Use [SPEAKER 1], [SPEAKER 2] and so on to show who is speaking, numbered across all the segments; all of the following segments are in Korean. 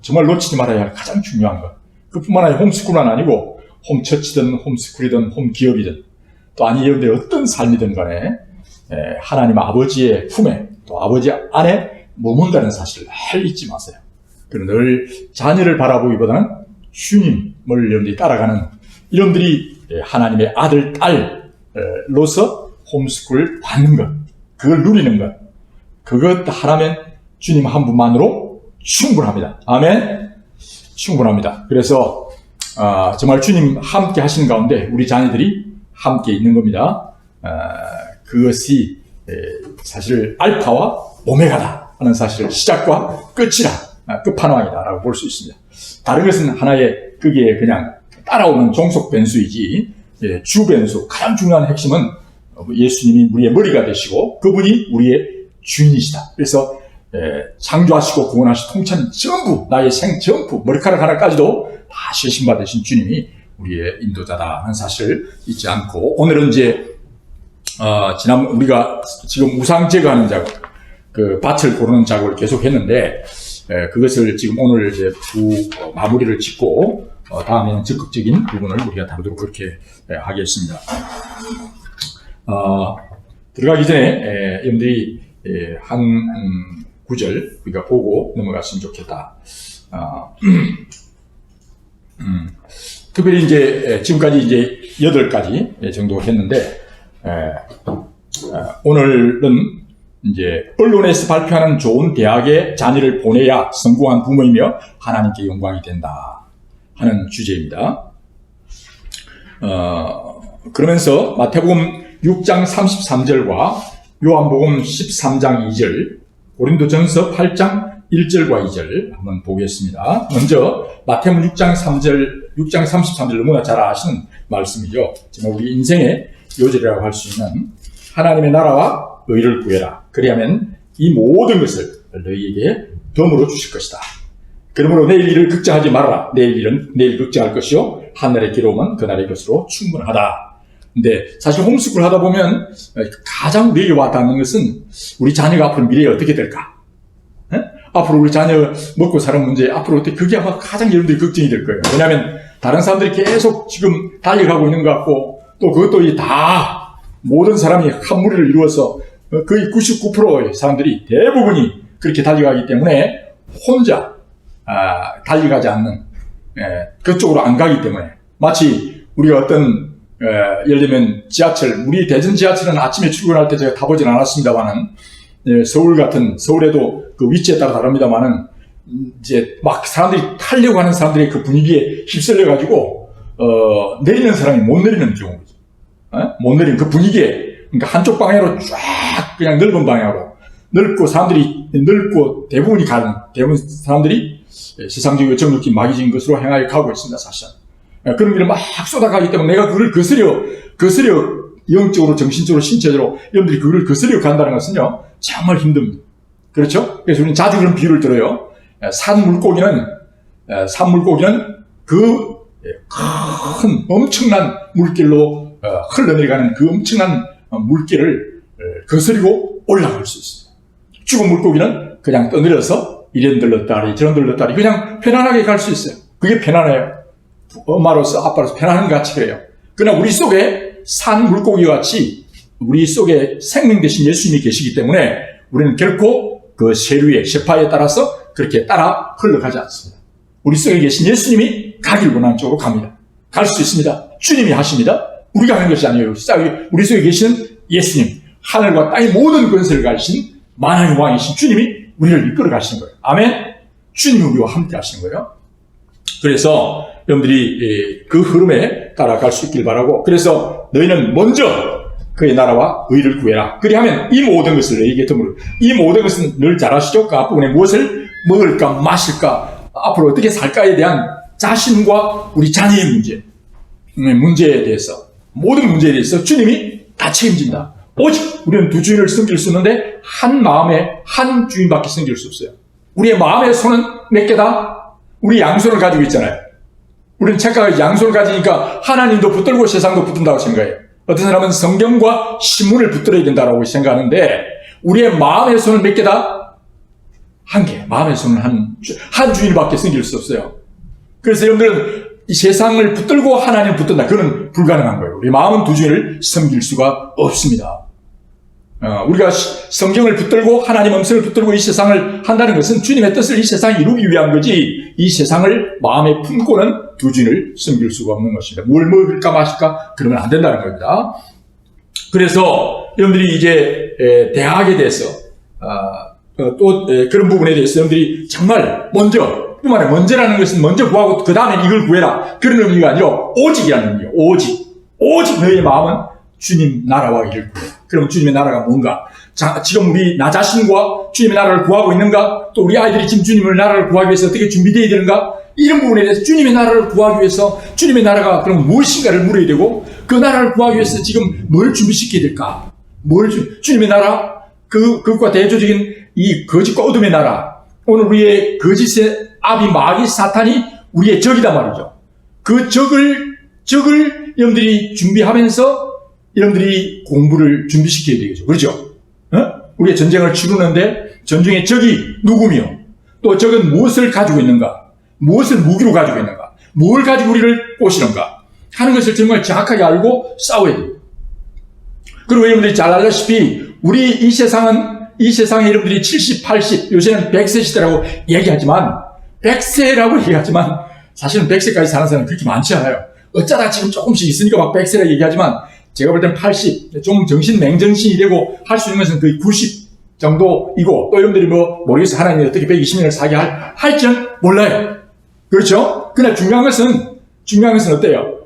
[SPEAKER 1] 정말 놓치지 말아야 할 가장 중요한 것. 그뿐만 아니라 홈스쿨은 아니고 홈처치든 홈스쿨이든 홈기업이든 또 아니 여러분들 어떤 삶이든 간에 하나님 아버지의 품에 또 아버지 안에 머문다는 사실을 늘 잊지 마세요. 그리고 늘 자녀를 바라보기보다는 주님을 여러분들이 따라가는 여러분들이 하나님의 아들, 딸로서 홈스쿨을 받는 것, 그걸 누리는 것, 그것 하나면 주님 한 분만으로 충분합니다. 아멘. 충분합니다. 그래서 정말 주님 함께 하시는 가운데 우리 자녀들이 함께 있는 겁니다. 그것이 사실 알파와 오메가다 하는 사실, 시작과 끝이라, 끝판왕이다라고 볼 수 있습니다. 다른 것은 하나의 그게 그냥 따라오는 종속 변수이지, 주 변수, 가장 중요한 핵심은 예수님이 우리의 머리가 되시고 그분이 우리의 주인이시다. 그래서 창조하시고 구원하시고 통치하는 전부, 나의 생 전부, 머리카락 하나까지도 다 실신받으신 주님이 우리의 인도자다 하는 사실을 잊지 않고, 오늘은 이제 지난 우리가 지금 우상 제거하는 작업, 그 밭을 고르는 작업을 계속 했는데 그것을 지금 오늘 이제 마무리를 짓고 다음에는 적극적인 부분을 우리가 다루도록 그렇게 하겠습니다. 들어가기 전에 여러분들이 한 구절 우리가 보고 넘어갔으면 좋겠다. 특별히 이제 지금까지 이제 8가지 정도 했는데 오늘은 이제 언론에서 발표하는 좋은 대학에 자녀를 보내야 성공한 부모이며 하나님께 영광이 된다 하는 주제입니다. 그러면서 마태복음 6장 33절과 요한복음 13장 2절, 고린도전서 8장 1절과 2절 한번 보겠습니다. 먼저 마태복음 6장 33절 너무나 잘 아시는 말씀이죠. 정말 우리 인생의 요절이라고 할 수 있는 하나님의 나라와 의를 구해라. 그리하면 이 모든 것을 너희에게 덤으로 주실 것이다. 그러므로 내일 일을 걱정하지 말아라. 내일 일은 내일 걱정할 것이요 한날의 괴로움은 그날의 것으로 충분하다. 근데 사실 홈스쿨 하다 보면 가장 우리에게 와닿는 것은 우리 자녀가 앞으로 미래에 어떻게 될까? 앞으로 우리 자녀 먹고 사는 문제, 앞으로 어떻게, 그게 아마 가장 여러분들이 걱정이 될 거예요. 왜냐하면 다른 사람들이 계속 지금 달려가고 있는 것 같고, 또 그것도 다 모든 사람이 한 무리를 이루어서 거의 99%의 사람들이 대부분이 그렇게 달려가기 때문에 혼자 달려가지 않는, 그쪽으로 안 가기 때문에, 마치 우리가 어떤 예를 들면 지하철, 우리 대전 지하철은 아침에 출근할 때 제가 타보진 않았습니다만은, 서울 같은, 서울에도 그 위치에 따라 다릅니다만은, 이제 막 사람들이 타려고 하는 사람들의 그 분위기에 휩쓸려가지고, 내리는 사람이 못 내리는 경우죠. 못 내리는 그 분위기에, 그러니까 한쪽 방향으로 쫙 그냥 넓은 방향으로, 넓고 사람들이, 넓고 대부분 사람들이 세상적 요청 느낌 마귀적인 것으로 행하여 가고 있습니다, 사실. 그런 길을 막 쏟아가기 때문에 내가 그걸 거스려 영적으로, 정신적으로, 신체적으로 여러분들이 그걸 거스려 간다는 것은요, 정말 힘듭니다. 그렇죠? 그래서 우리는 자주 그런 비유를 들어요. 산 물고기는 그 큰 엄청난 물길로 흘러내려가는 그 엄청난 물길을 거스리고 올라갈 수 있어요. 죽은 물고기는 그냥 떠내려서 이런 들렀다리 저런 들렀다리 그냥 편안하게 갈 수 있어요. 그게 편안해요. 엄마로서 아빠로서 편안한 가치예요. 그러나 우리 속에 산 물고기와 같이 우리 속에 생명 대신 예수님이 계시기 때문에 우리는 결코 그 세류의 세파에 따라서 그렇게 따라 흘러가지 않습니다. 우리 속에 계신 예수님이 가길 원하는 쪽으로 갑니다. 갈 수 있습니다. 주님이 하십니다. 우리가 하는 것이 아니에요. 우리 속에 계시는 예수님, 하늘과 땅의 모든 권세를 가지신 만왕의 왕이신 주님이 우리를 이끌어 가시는 거예요. 아멘. 주님이 우리와 함께 하시는 거예요. 그래서 여러분들이 그 흐름에 따라갈 수 있길 바라고, 그래서 너희는 먼저 그의 나라와 의를 구해라. 그리하면 이 모든 것을 너희에게 덤으로, 이 모든 것은 늘 잘 아시죠? 그 앞부분에 무엇을 먹을까 마실까 앞으로 어떻게 살까에 대한 자신과 우리 자녀의 문제에 대해서, 모든 문제에 대해서 주님이 다 책임진다. 오직 우리는 두 주인을 섬길 수 있는데 한 마음에 한 주인밖에 섬길 수 없어요. 우리의 마음의 손은 몇 개다? 우리 양손을 가지고 있잖아요. 우리는 착각하게 양손을 가지니까 하나님도 붙들고 세상도 붙든다고 생각해요. 어떤 사람은 성경과 신문을 붙들어야 된다고 생각하는데, 우리의 마음의 손은 몇 개다? 한계, 마음의 손은 한 주인밖에 섬길 수 없어요. 그래서 여러분들은 이 세상을 붙들고 하나님을 붙든다. 그건 불가능한 거예요. 우리 마음은 두 주인을 섬길 수가 없습니다. 우리가 성경을 붙들고 하나님 음성을 붙들고 이 세상을 한다는 것은 주님의 뜻을 이 세상에 이루기 위한 거지, 이 세상을 마음에 품고는 두 주인을 섬길 수가 없는 것입니다. 뭘 먹을까 마실까 그러면 안 된다는 겁니다. 그래서 여러분들이 이제 대학에 대해서 또 그런 부분에 대해서 여러분들이 정말 뿐만 아니라 먼저라는 것은 먼저 구하고 그 다음에 이걸 구해라, 그런 의미가 아니라 오직이라는 의미예요. 오직 너의 마음은 주님 나라와 이를 구해. 그럼 주님의 나라가 뭔가? 지금 우리 나 자신과 주님의 나라를 구하고 있는가? 또 우리 아이들이 지금 주님의 나라를 구하기 위해서 어떻게 준비되어야 되는가? 이런 부분에 대해서 주님의 나라를 구하기 위해서 주님의 나라가 그럼 무엇인가를 물어야 되고, 그 나라를 구하기 위해서 지금 뭘 준비시켜야 될까? 주님의 나라, 그것과 대조적인 이 거짓과 어둠의 나라, 오늘 우리의 거짓의 아비 마귀 사탄이 우리의 적이다 말이죠. 그 적을 여러분들이 준비하면서 여러분들이 공부를 준비시켜야 되겠죠. 그렇죠? 우리의 전쟁을 치르는데 전쟁의 적이 누구며, 또 적은 무엇을 가지고 있는가, 무엇을 무기로 가지고 있는가, 뭘 가지고 우리를 꼬시는가 하는 것을 정말 정확하게 알고 싸워야 돼요. 그리고 여러분들이 잘 알다시피 우리 이 세상에 여러분들이 70, 80, 요새는 100세 시대라고 얘기하지만, 100세라고 얘기하지만 사실은 100세까지 사는 사람은 그렇게 많지 않아요. 어쩌다 지금 조금씩 있으니까 막 100세라고 얘기하지만, 제가 볼 때는 80, 좀 맹정신이 되고 할 수 있는 것은 거의 90 정도이고, 또 여러분들이 모르겠어요. 하나님이 어떻게 120년을 살게 할지는 몰라요. 그렇죠? 그러나 중요한 것은 어때요?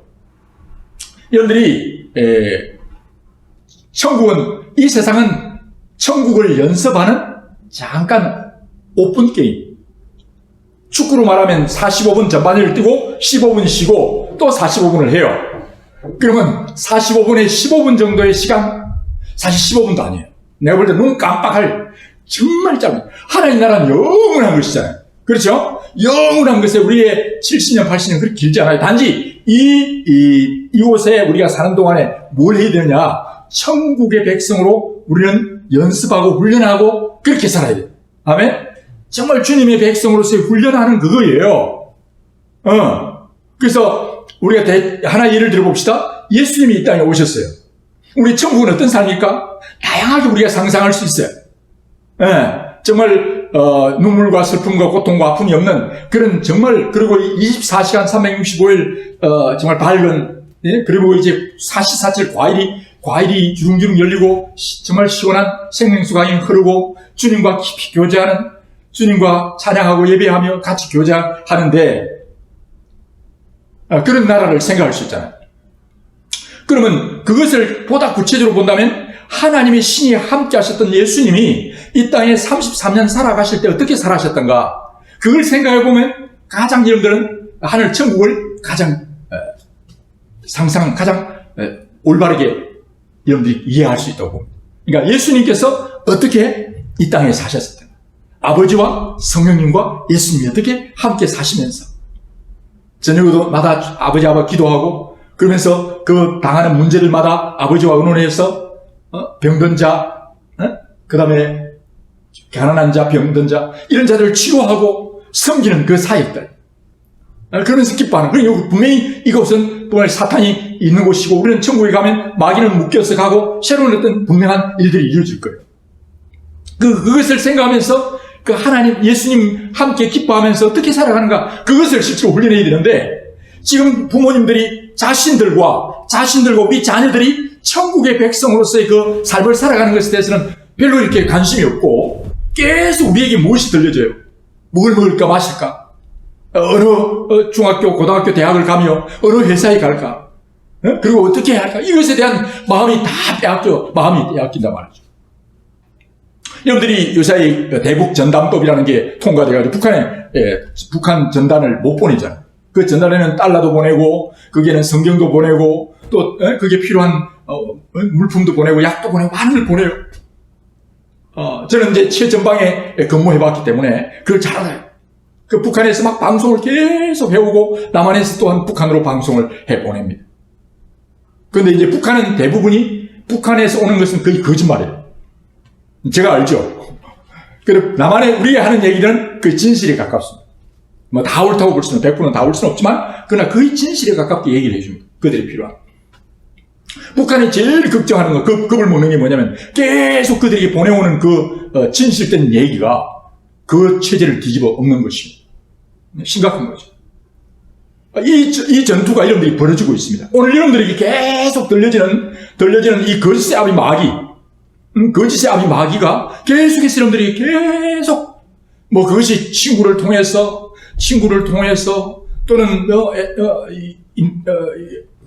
[SPEAKER 1] 여러분들이, 이 세상은 천국을 연습하는 잠깐 오픈 게임. 축구로 말하면 45분 전반을 뛰고 15분 쉬고 또 45분을 해요. 그러면 45분에 15분 정도의 시간, 사실 15분도 아니에요. 내가 볼 때 눈 깜빡할 정말 짧은, 하나님 나라는 영원한 것이잖아요. 그렇죠? 영원한 것에 우리의 70년, 80년 그렇게 길지 않아요. 단지 이곳에 우리가 사는 동안에 뭘 해야 되느냐? 천국의 백성으로 우리는 연습하고 훈련하고 그렇게 살아야 돼요. 아멘? 정말 주님의 백성으로서의 훈련하는 그거예요. 그래서 우리가 하나 예를 들어봅시다. 예수님이 이 땅에 오셨어요. 우리 천국은 어떤 삶입니까? 다양하게 우리가 상상할 수 있어요. 정말 눈물과 슬픔과 고통과 아픔이 없는 그런, 정말, 그리고 24시간 365일 정말 밝은, 그리고 이제 사시사철 과일이 주릉주릉 열리고 정말 시원한 생명수 강이 흐르고 주님과 깊이 교제하는, 주님과 찬양하고 예배하며 같이 교제하는데, 그런 나라를 생각할 수 있잖아요. 그러면 그것을 보다 구체적으로 본다면, 하나님의 신이 함께 하셨던 예수님이 이 땅에 33년 살아가실 때 어떻게 살아셨던가, 그걸 생각해 보면 가장 여러분들은 하늘 천국을 가장 올바르게 여러분들이 이해할 수 있다고 봅니다. 그러니까 예수님께서 어떻게 이 땅에 사셨을까? 아버지와 성령님과 예수님이 어떻게 함께 사시면서 저녁마다 아버지와 기도하고, 그러면서 그 당하는 문제들마다 아버지와 의논해서 병든 자, 그 다음에 가난한 자, 병든 자, 이런 자들을 치료하고 섬기는 그 사역들, 그러면서 기뻐하는. 그리고 분명히 이곳은 정말 사탄이 있는 곳이고, 우리는 천국에 가면 마귀는 묶여서 가고 새로운 어떤 분명한 일들이 이루어질 거예요. 그것을 생각하면서 그 하나님, 예수님 함께 기뻐하면서 어떻게 살아가는가, 그것을 실제로 훈련해야 되는데, 지금 부모님들이 자신들과 우리 자녀들이 천국의 백성으로서의 그 삶을 살아가는 것에 대해서는 별로 이렇게 관심이 없고, 계속 우리에게 무엇이 들려져요? 뭘 먹을까 마실까? 어느 중학교, 고등학교, 대학을 가며 어느 회사에 갈까? 그리고 어떻게 해야 할까? 이것에 대한 마음이 마음이 빼앗긴단 말이죠. 여러분들이 요새 대북 전단법이라는 게 통과돼가지고 북한 전단을 못 보내잖아요. 그 전단에는 달러도 보내고, 거기에는 성경도 보내고, 또 그게 필요한 물품도 보내고, 약도 보내고, 많은 걸 보내요. 저는 이제 최전방에 근무해봤기 때문에 그걸 잘 알아요. 그 북한에서 막 방송을 계속 해오고, 남한에서 또한 북한으로 방송을 해보냅니다. 그런데 이제 북한은 대부분이, 북한에서 오는 것은 거의 거짓말이에요. 제가 알죠. 그리고 나만의 우리가 하는 얘기는 그 진실에 가깝습니다. 뭐 다 옳다고 볼 수는 100%는 다 올 수는 없지만 그러나 거의 진실에 가깝게 얘기를 해줍니다. 그들이 필요한. 북한이 제일 걱정하는 거, 겁을 먹는 게 뭐냐면 계속 그들에게 보내오는 그 진실된 얘기가 그 체제를 뒤집어 엎는 것입니다. 심각한 거죠. 이 전투가 여러분들이 벌어지고 있습니다. 오늘 여러분들에게 계속 들려지는 이 거짓의 아비 마귀, 거짓의 아비 마귀가 계속해서 여러분들이 계속 뭐 그것이 친구를 통해서 또는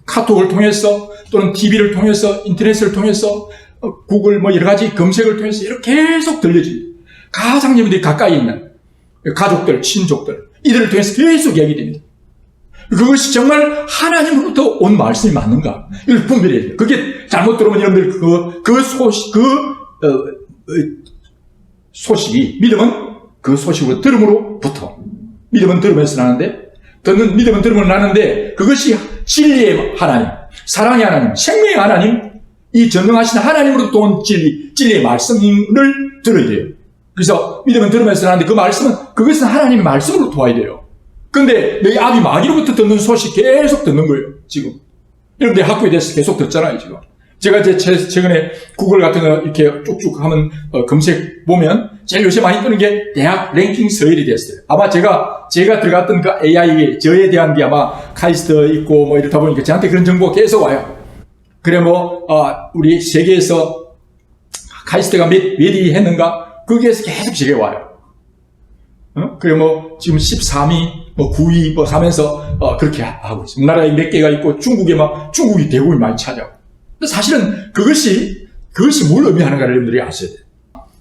[SPEAKER 1] 카톡을 통해서 또는 TV를 통해서 인터넷을 통해서 구글 뭐 여러 가지 검색을 통해서 이렇게 계속 들려집니다. 가장 여러분들이 가까이 있는 가족들, 친족들 이들을 통해서 계속 이야기됩니다. 그것이 정말 하나님으로부터 온 말씀이 맞는가? 이걸 분별해야 돼요. 그게 잘못 들으면 여러분들 소식이 믿음은 그 소식으로 들음으로부터 믿음은 들으면서 나는데 믿음은 들으면 나는데 그것이 진리의 하나님, 사랑의 하나님, 생명의 하나님, 이 전능하신 하나님으로부터 온 진리의 말씀을 들어야 돼요. 그래서 믿음은 들으면서 나는데 그 말씀은 그것은 하나님의 말씀으로 도와야 돼요. 근데 너희 아비 마귀로부터 듣는 소식 계속 듣는 거예요, 지금. 여러분들 학교에 대해서 계속 듣잖아요, 지금. 제가 최근에 구글 같은 거 이렇게 쭉쭉 하면, 검색 보면, 제일 요새 많이 뜨는 게 대학 랭킹 서열이 됐어요. 아마 제가 들어갔던 그 AI, 저에 대한 게 아마 카이스트 있고 뭐 이렇다 보니까 저한테 그런 정보가 계속 와요. 그래 우리 세계에서 카이스트가 몇 위 했는가? 거기에서 계속 제게 와요. 그래 지금 13위, 9위 하면서 그렇게 하고 있어요. 우리나라에 몇 개가 있고 중국이 대국이 많이 차지하고. 근데 사실은 그것이 뭘 의미하는가를 여러분들이 아셔야 돼요.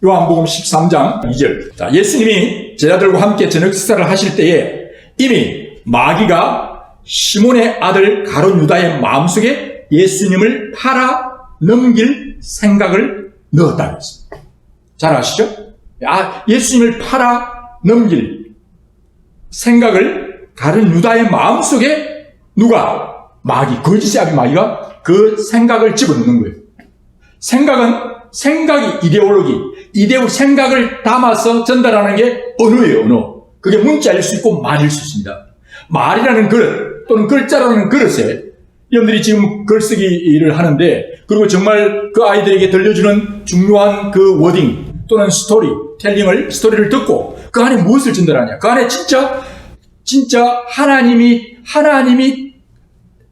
[SPEAKER 1] 요한복음 13장 2절. 자, 예수님이 제자들과 함께 저녁 식사를 하실 때에 이미 마귀가 시몬의 아들 가룟 유다의 마음속에 예수님을 팔아 넘길 생각을 넣었다고 했습니다. 잘 아시죠? 예수님을 팔아 넘길 생각을 가룟 유다의 마음속에 누가? 마귀, 거짓의 아비 마귀가 그 생각을 집어넣는 거예요. 생각이 이데올로기, 생각을 담아서 전달하는 게 언어예요, 언어. 그게 문자일 수 있고 말일 수 있습니다. 말이라는 그릇, 또는 글자라는 그릇에 여러분들이 지금 글쓰기를 하는데, 그리고 정말 그 아이들에게 들려주는 중요한 그 워딩, 또는 스토리를 듣고, 그 안에 무엇을 전달하냐? 그 안에 진짜 하나님이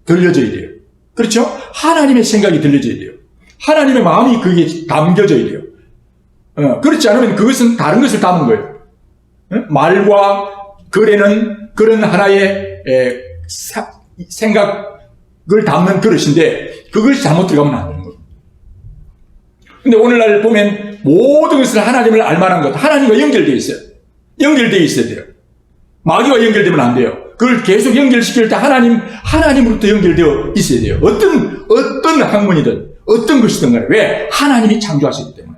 [SPEAKER 1] 들려져야 돼요. 그렇죠? 하나님의 생각이 들려져야 돼요. 하나님의 마음이 거기에 담겨져야 돼요. 그렇지 않으면 그것은 다른 것을 담은 거예요. 말과 글에는 그런 하나의 생각을 담는 그릇인데 그것이 잘못 들어가면 안 되는 거예요. 근데 오늘날 보면 모든 것을 하나님을 알만한 것, 하나님과 연결되어 있어요. 연결되어 있어야 돼요. 마귀와 연결되면 안 돼요. 그걸 계속 연결시킬 때 하나님으로부터 연결되어 있어야 돼요. 어떤 학문이든, 어떤 것이든 간에. 왜? 하나님이 창조하셨기 때문에.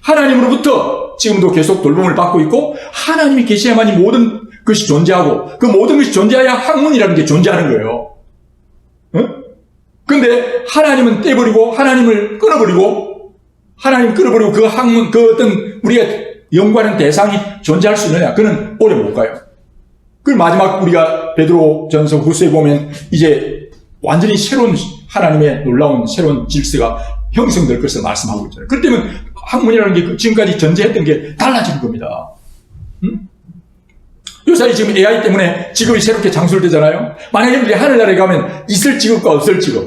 [SPEAKER 1] 하나님으로부터 지금도 계속 돌봄을 받고 있고, 하나님이 계셔야만이 모든 것이 존재하고, 그 모든 것이 존재해야 학문이라는 게 존재하는 거예요. 근데 하나님은 떼버리고, 하나님을 끊어버리고 그 학문, 그 어떤 우리가 연구하는 대상이 존재할 수 있느냐? 그는 오래 못 가요. 그 마지막 우리가 베드로전서 후서에 보면 이제 완전히 새로운 하나님의 놀라운 새로운 질서가 형성될 것을 말씀하고 있잖아요. 그렇기 때문에 학문이라는 게 지금까지 전제했던 게 달라지는 겁니다. 요사이 지금 AI 때문에 직업이 새롭게 창설되잖아요. 만약에 우리 하늘나라에 가면 있을 직업과 없을 직업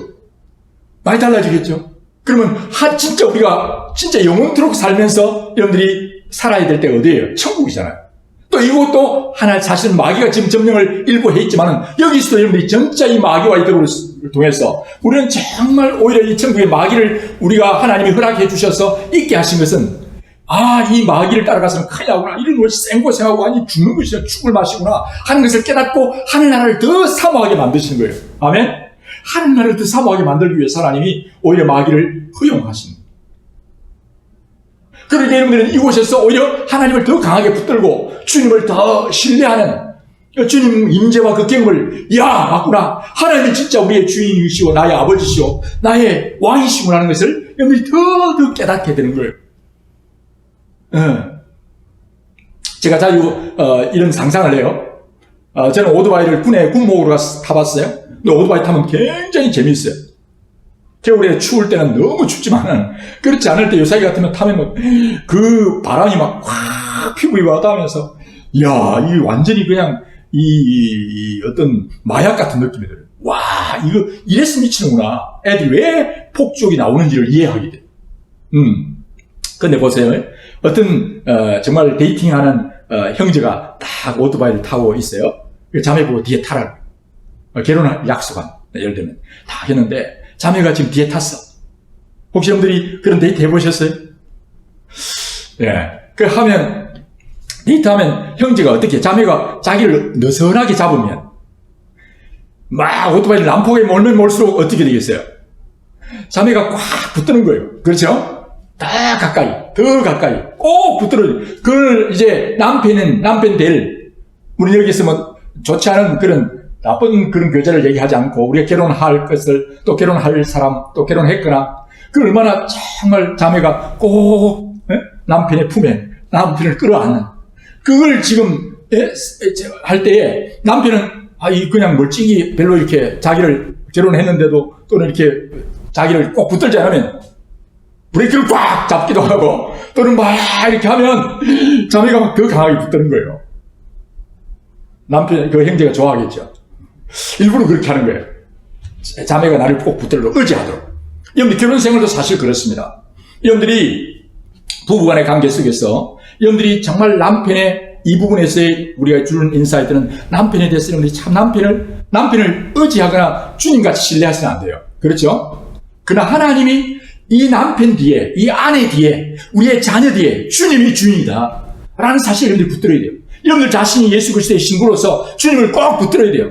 [SPEAKER 1] 많이 달라지겠죠. 그러면 진짜 우리가 진짜 영원토록 살면서 여러분들이 살아야 될 때가 어디예요? 천국이잖아요. 또 이것도 하나 사실 마귀가 지금 점령을 일부 했지만은 여기서도 여러분들이 진짜 이 마귀와 이들을 통해서 우리는 정말 오히려 이 천국의 마귀를 우리가 하나님이 허락해 주셔서 있게 하신 것은 이 마귀를 따라가서는 큰일 나구나, 이런 걸 생고생하고 아니 죽는 것이야, 죽을 맛이구나 하는 것을 깨닫고 하늘나라를 더 사모하게 만드시는 거예요. 아멘. 하늘나라를 더 사모하게 만들기 위해서 하나님이 오히려 마귀를 허용하신 거예요. 그러니까 여러분들은 이곳에서 오히려 하나님을 더 강하게 붙들고 주님을 더 신뢰하는 주님 임재와 그 경험을 맞구나, 하나님이 진짜 우리의 주인이시오, 나의 아버지시오, 나의 왕이시구나 하는 것을 여러분들이 더 깨닫게 되는 거예요. 제가 자주 이런 상상을 해요. 저는 오토바이를 군에 군목으로 가서 타봤어요. 근데 오토바이 타면 굉장히 재미있어요. 겨울에 추울 때는 너무 춥지만은 그렇지 않을 때 요사이 같으면 타면 그 바람이 막 확 피부에 와닿으면서 이야, 이 완전히 그냥 이 어떤 마약 같은 느낌이 들어요. 와, 이거 이래서 미치는구나. 애들이 왜 폭죽이 나오는지를 이해하게 돼요. 근데 보세요. 어떤 정말 데이팅하는 형제가 딱 오토바이를 타고 있어요. 자매 보고 뒤에 타라고. 결혼할 약속한, 예를 들면 다 했는데 자매가 지금 뒤에 탔어. 혹시 여러분들이 그런 데이트 해보셨어요? 예. 그 하면, 데이트하면 형제가 어떻게, 자매가 자기를 느슨하게 잡으면, 막 오토바이를 난폭하게 몰면 몰수록 어떻게 되겠어요? 자매가 꽉 붙드는 거예요. 그렇죠? 더 가까이, 꼭 붙들어요. 그걸 이제 남편 될, 우리 여기 있으면 좋지 않은 그런 나쁜 그런 교제를 얘기하지 않고 우리가 결혼할 것을 또 결혼할 사람 또 결혼했거나 그 얼마나 정말 자매가 꼭 남편의 품에 남편을 끌어안는 그걸 지금 할 때에 남편은 그냥 멀찍이 별로 이렇게 자기를 결혼했는데도 또는 이렇게 자기를 꼭 붙들지 않으면 브레이크를 꽉 잡기도 하고 또는 막 이렇게 하면 자매가 막 더 강하게 붙드는 거예요. 남편 그 형제가 좋아하겠죠. 일부러 그렇게 하는 거예요. 자매가 나를 꼭 붙들도록 의지하도록. 여러분들 결혼 생활도 사실 그렇습니다. 여러분들이 부부간의 관계 속에서 여러분들이 정말 남편의 이 부분에서의 우리가 주는 인사이트는 남편에 대해서 여러분들이 참 남편을 의지하거나 주님같이 신뢰하시면 안 돼요. 그렇죠? 그러나 하나님이 이 남편 뒤에, 이 아내 뒤에, 우리의 자녀 뒤에 주님이 주인이다 라는 사실을 여러분들이 붙들어야 돼요. 여러분들 자신이 예수 그리스도의 신부로서 주님을 꼭 붙들어야 돼요.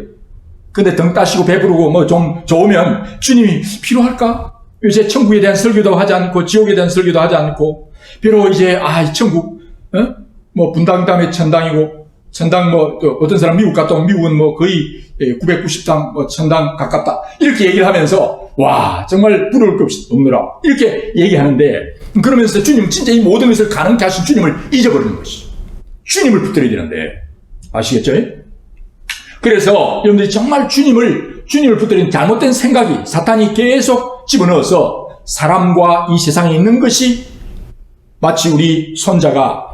[SPEAKER 1] 근데 등 따시고 배부르고 뭐 좀 좋으면 주님이 필요할까? 요새 천국에 대한 설교도 하지 않고 지옥에 대한 설교도 하지 않고 비록 이제 천국 뭐 분당 다음에 천당이고 천당 뭐 어떤 사람 미국 갔다 오면 미국은 뭐 거의 990당 뭐 천당 가깝다 이렇게 얘기를 하면서 와 정말 부러울 것 없이 없느라 이렇게 얘기하는데 그러면서 주님 진짜 이 모든 것을 가능케 하신 주님을 잊어버리는 것이 주님을 붙들어야 되는데 아시겠죠? 그래서 여러분들이 정말 주님을 붙들인 잘못된 생각이 사탄이 계속 집어넣어서 사람과 이 세상에 있는 것이 마치 우리 손자가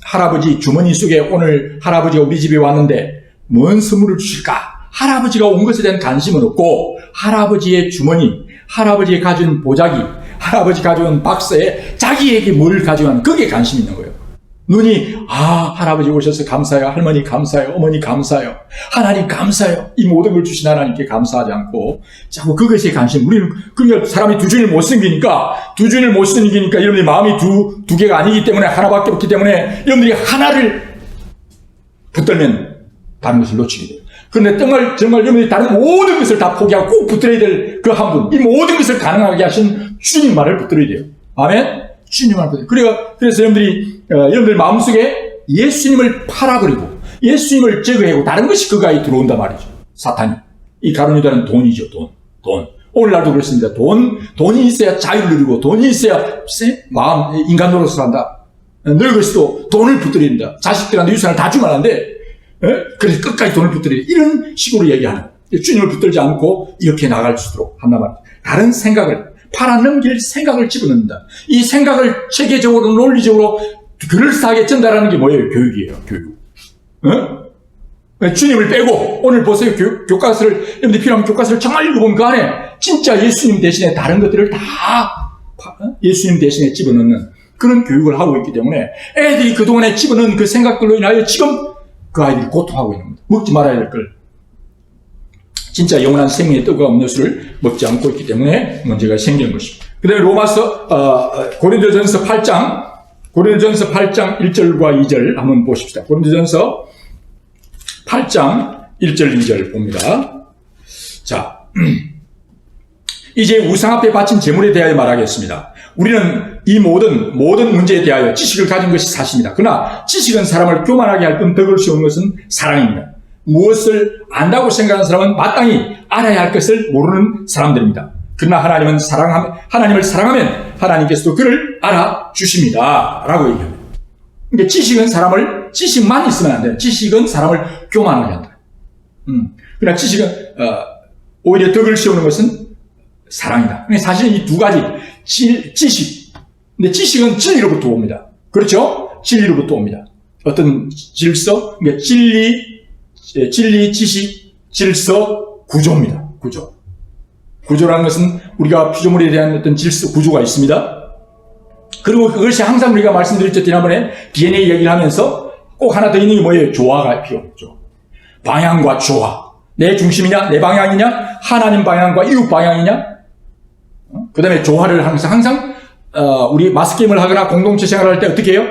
[SPEAKER 1] 할아버지 주머니 속에 오늘 할아버지가 우리 집에 왔는데 뭔 선물을 주실까? 할아버지가 온 것에 대한 관심은 없고 할아버지의 주머니, 할아버지가 가진 보자기, 할아버지 가져온 박스에 자기에게 뭘 가져가는 그게 관심이 있는 거예요. 눈이 할아버지 오셔서 감사해요. 할머니 감사해요. 어머니 감사해요. 하나님 감사해요. 이 모든 걸 주신 하나님께 감사하지 않고 자꾸 그것에 관심. 우리는 그러니까 사람이 두 주인을 못 섬기니까 여러분의 마음이 두 개가 아니기 때문에 하나밖에 없기 때문에 여러분들이 하나를 붙들면 다른 것을 놓치게 돼요. 그런데 정말 여러분들이 다른 모든 것을 다 포기하고 꼭 붙들어야 될 그 한 분, 이 모든 것을 가능하게 하신 주님 말을 붙들어야 돼요. 아멘? 주님 말을 붙들어야 돼요. 그래서 여러분들 마음속에 예수님을 팔아버리고 예수님을 제거하고 다른 것이 그 가에 들어온단 말이죠. 사탄이. 이 가룟유다는 돈이죠. 돈. 오늘날도 그렇습니다. 돈이 있어야 자유를 누리고 돈이 있어야 마음 인간으로서 산다. 늙을수도 돈을 붙들인다. 자식들한테 유산을 다 주면 안 돼. 그래서 끝까지 돈을 붙들이 이런 식으로 얘기하는 주님을 붙들지 않고 이렇게 나갈 수 있도록 한단 말이에요. 다른 생각을 팔아넘길 생각을 집어넣는다. 이 생각을 체계적으로 논리적으로 그럴싸하게 전달하는 게 뭐예요? 교육이에요. 교육. 주님을 빼고 오늘 보세요. 교과서를 여러분들 필요하면 교과서를 정말 읽어보면 그 안에 진짜 예수님 대신에 다른 것들을 다 예수님 대신에 집어넣는 그런 교육을 하고 있기 때문에 애들이 그동안에 집어넣은 그 생각들로 인하여 지금 그 아이들이 고통하고 있는 겁니다. 먹지 말아야 될 걸. 진짜 영원한 생명의 뜨거운 음료수를 먹지 않고 있기 때문에 문제가 생기는 것입니다. 그 다음에 고린도전서 8장 1절과 2절 한번 보십시다. 고린도전서 8장 1절 2절 봅니다. 자, 이제 우상 앞에 바친 제물에 대하여 말하겠습니다. 우리는 이 모든 문제에 대하여 지식을 가진 것이 사실입니다. 그러나 지식은 사람을 교만하게 할 뿐 덕을 씌우는 것은 사랑입니다. 무엇을 안다고 생각하는 사람은 마땅히 알아야 할 것을 모르는 사람들입니다. 그러나 하나님을 사랑하면 하나님께서도 그를 알아주십니다. 라고 얘기합니다. 그러니까 지식만 있으면 안 돼요. 지식은 사람을 교만하게 한다. 그러나 지식은, 오히려 덕을 씌우는 것은 사랑이다. 사실 이 두 가지, 지식. 근데 지식은 진리로부터 옵니다. 그렇죠? 진리로부터 옵니다. 어떤 질서, 그러니까 진리, 지식, 질서, 구조입니다. 구조. 구조라는 것은 우리가 피조물에 대한 어떤 질서, 구조가 있습니다. 그리고 그것이 항상 우리가 말씀드렸죠. 지난번에 DNA 얘기를 하면서 꼭 하나 더 있는 게 뭐예요? 조화가 필요하죠. 방향과 조화. 내 중심이냐, 내 방향이냐, 하나님 방향과 이웃 방향이냐. 그 다음에 조화를 항상, 우리 마스게임을 하거나 공동체 생활을 할 때 어떻게 해요?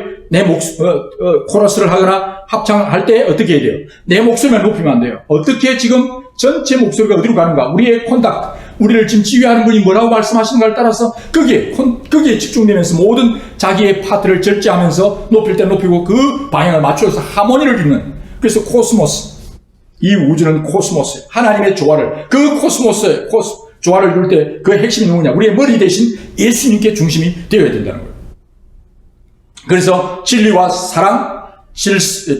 [SPEAKER 1] 코러스를 하거나 합창할 때 어떻게 해야 돼요? 내 목소리만 높이면 안 돼요. 어떻게 지금 전체 목소리가 어디로 가는가? 우리의 콘닥트, 우리를 지금 지휘하는 분이 뭐라고 말씀하시는가를 따라서 거기에 집중되면서 모든 자기의 파트를 절제하면서 높일 때 높이고 그 방향을 맞춰서 하모니를 이루는. 그래서 코스모스. 이 우주는 코스모스. 하나님의 조화를, 그 코스모스의 조화를 이룰 때 그 핵심이 누구냐? 우리의 머리 대신 예수님께 중심이 되어야 된다는 거예요. 그래서 진리와 사랑, 지식과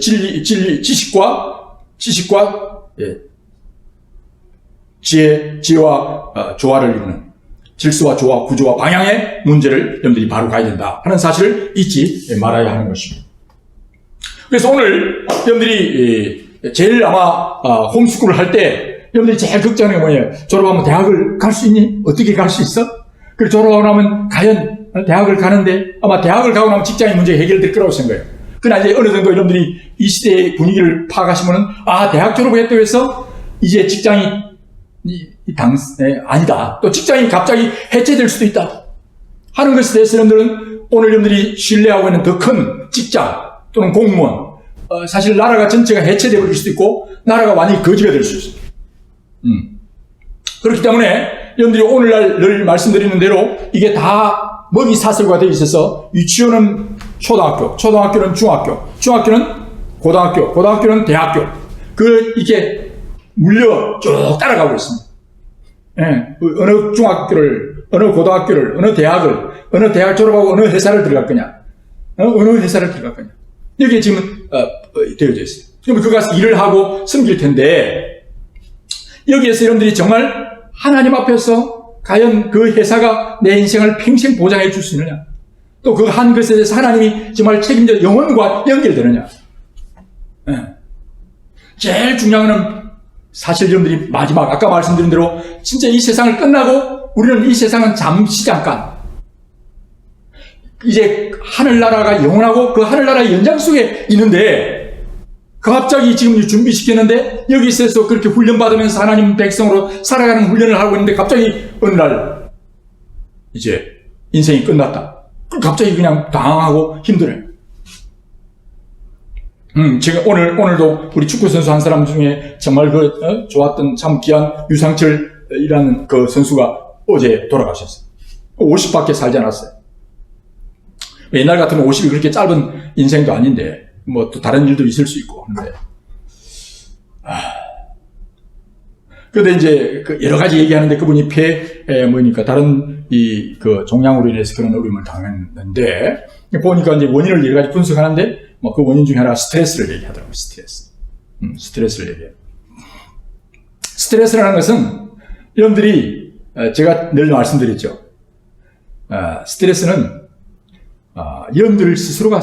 [SPEAKER 1] 지혜와 조화를 이루는 질서와 조화, 구조와 방향의 문제를 여러분들이 바로 가야 된다 하는 사실을 잊지 말아야 하는 것입니다. 그래서 오늘 여러분들이 제일 아마 홈스쿨을 할 때 여러분들이 제일 걱정하는 게 뭐예요? 졸업하면 대학을 갈 수 있니? 어떻게 갈 수 있어? 그리고 졸업하고 나면 과연 대학을 가는데 아마 대학을 가고 나면 직장의 문제가 해결될 거라고 생각해요. 그러나 이제 어느 정도 여러분들이 이 시대의 분위기를 파악하시면은 대학 졸업을 했다고 해서 이제 직장이 아니다. 또 직장이 갑자기 해체될 수도 있다 하는 것에 대해서 여러분들은 오늘 여러분들이 신뢰하고 있는 더 큰 직장 또는 공무원, 사실 나라가 전체가 해체되어 버릴 수도 있고 나라가 완전히 거지가 될 수 있습니다. 그렇기 때문에 여러분들이 오늘날 늘 말씀드리는 대로 이게 다 먹이 사슬과 되어 있어서 유치원은 초등학교, 초등학교는 중학교, 중학교는 고등학교, 고등학교는 대학교. 이게 물려 쭉 따라가고 있습니다. 어느 중학교를, 어느 고등학교를, 어느 대학 졸업하고 어느 회사를 들어갈 거냐. 어느 회사를 들어갈 거냐. 여기에 지금, 되어져 있어요. 그러면 그거 가서 일을 하고 섬길 텐데, 여기에서 여러분들이 정말 하나님 앞에서 과연 그 회사가 내 인생을 평생 보장해 줄 수 있느냐? 또 그 한 것에 대해서 하나님이 정말 책임져 영혼과 연결되느냐? 제일 중요한 건 사실 여러분들이 마지막, 아까 말씀드린 대로 진짜 이 세상을 끝나고 우리는 이 세상은 잠시 잠깐 이제 하늘나라가 영원하고 그 하늘나라의 연장 속에 있는데 갑자기 지금 준비시켰는데 여기 있어서 그렇게 훈련받으면서 하나님 백성으로 살아가는 훈련을 하고 있는데 갑자기 어느 날 이제 인생이 끝났다. 갑자기 그냥 당황하고 힘들어요. 제가 오늘도 우리 축구선수 한 사람 중에 정말 좋았던 참 귀한 유상철이라는 그 선수가 어제 돌아가셨어요. 50밖에 살지 않았어요. 옛날 같으면 50이 그렇게 짧은 인생도 아닌데 뭐 또 다른 일도 있을 수 있고 하는데 그런데 이제 여러 가지 얘기하는데 그분이 뭐니까 다른 그 종양으로 인해서 그런 어려움을 당했는데 보니까 이제 원인을 여러 가지 분석하는데 뭐 그 원인 중에 하나가 스트레스를 얘기하더라고요. 스트레스를 얘기해요. 스트레스라는 것은 여러분들이 제가 늘 말씀드렸죠. 스트레스는 여러분들 스스로가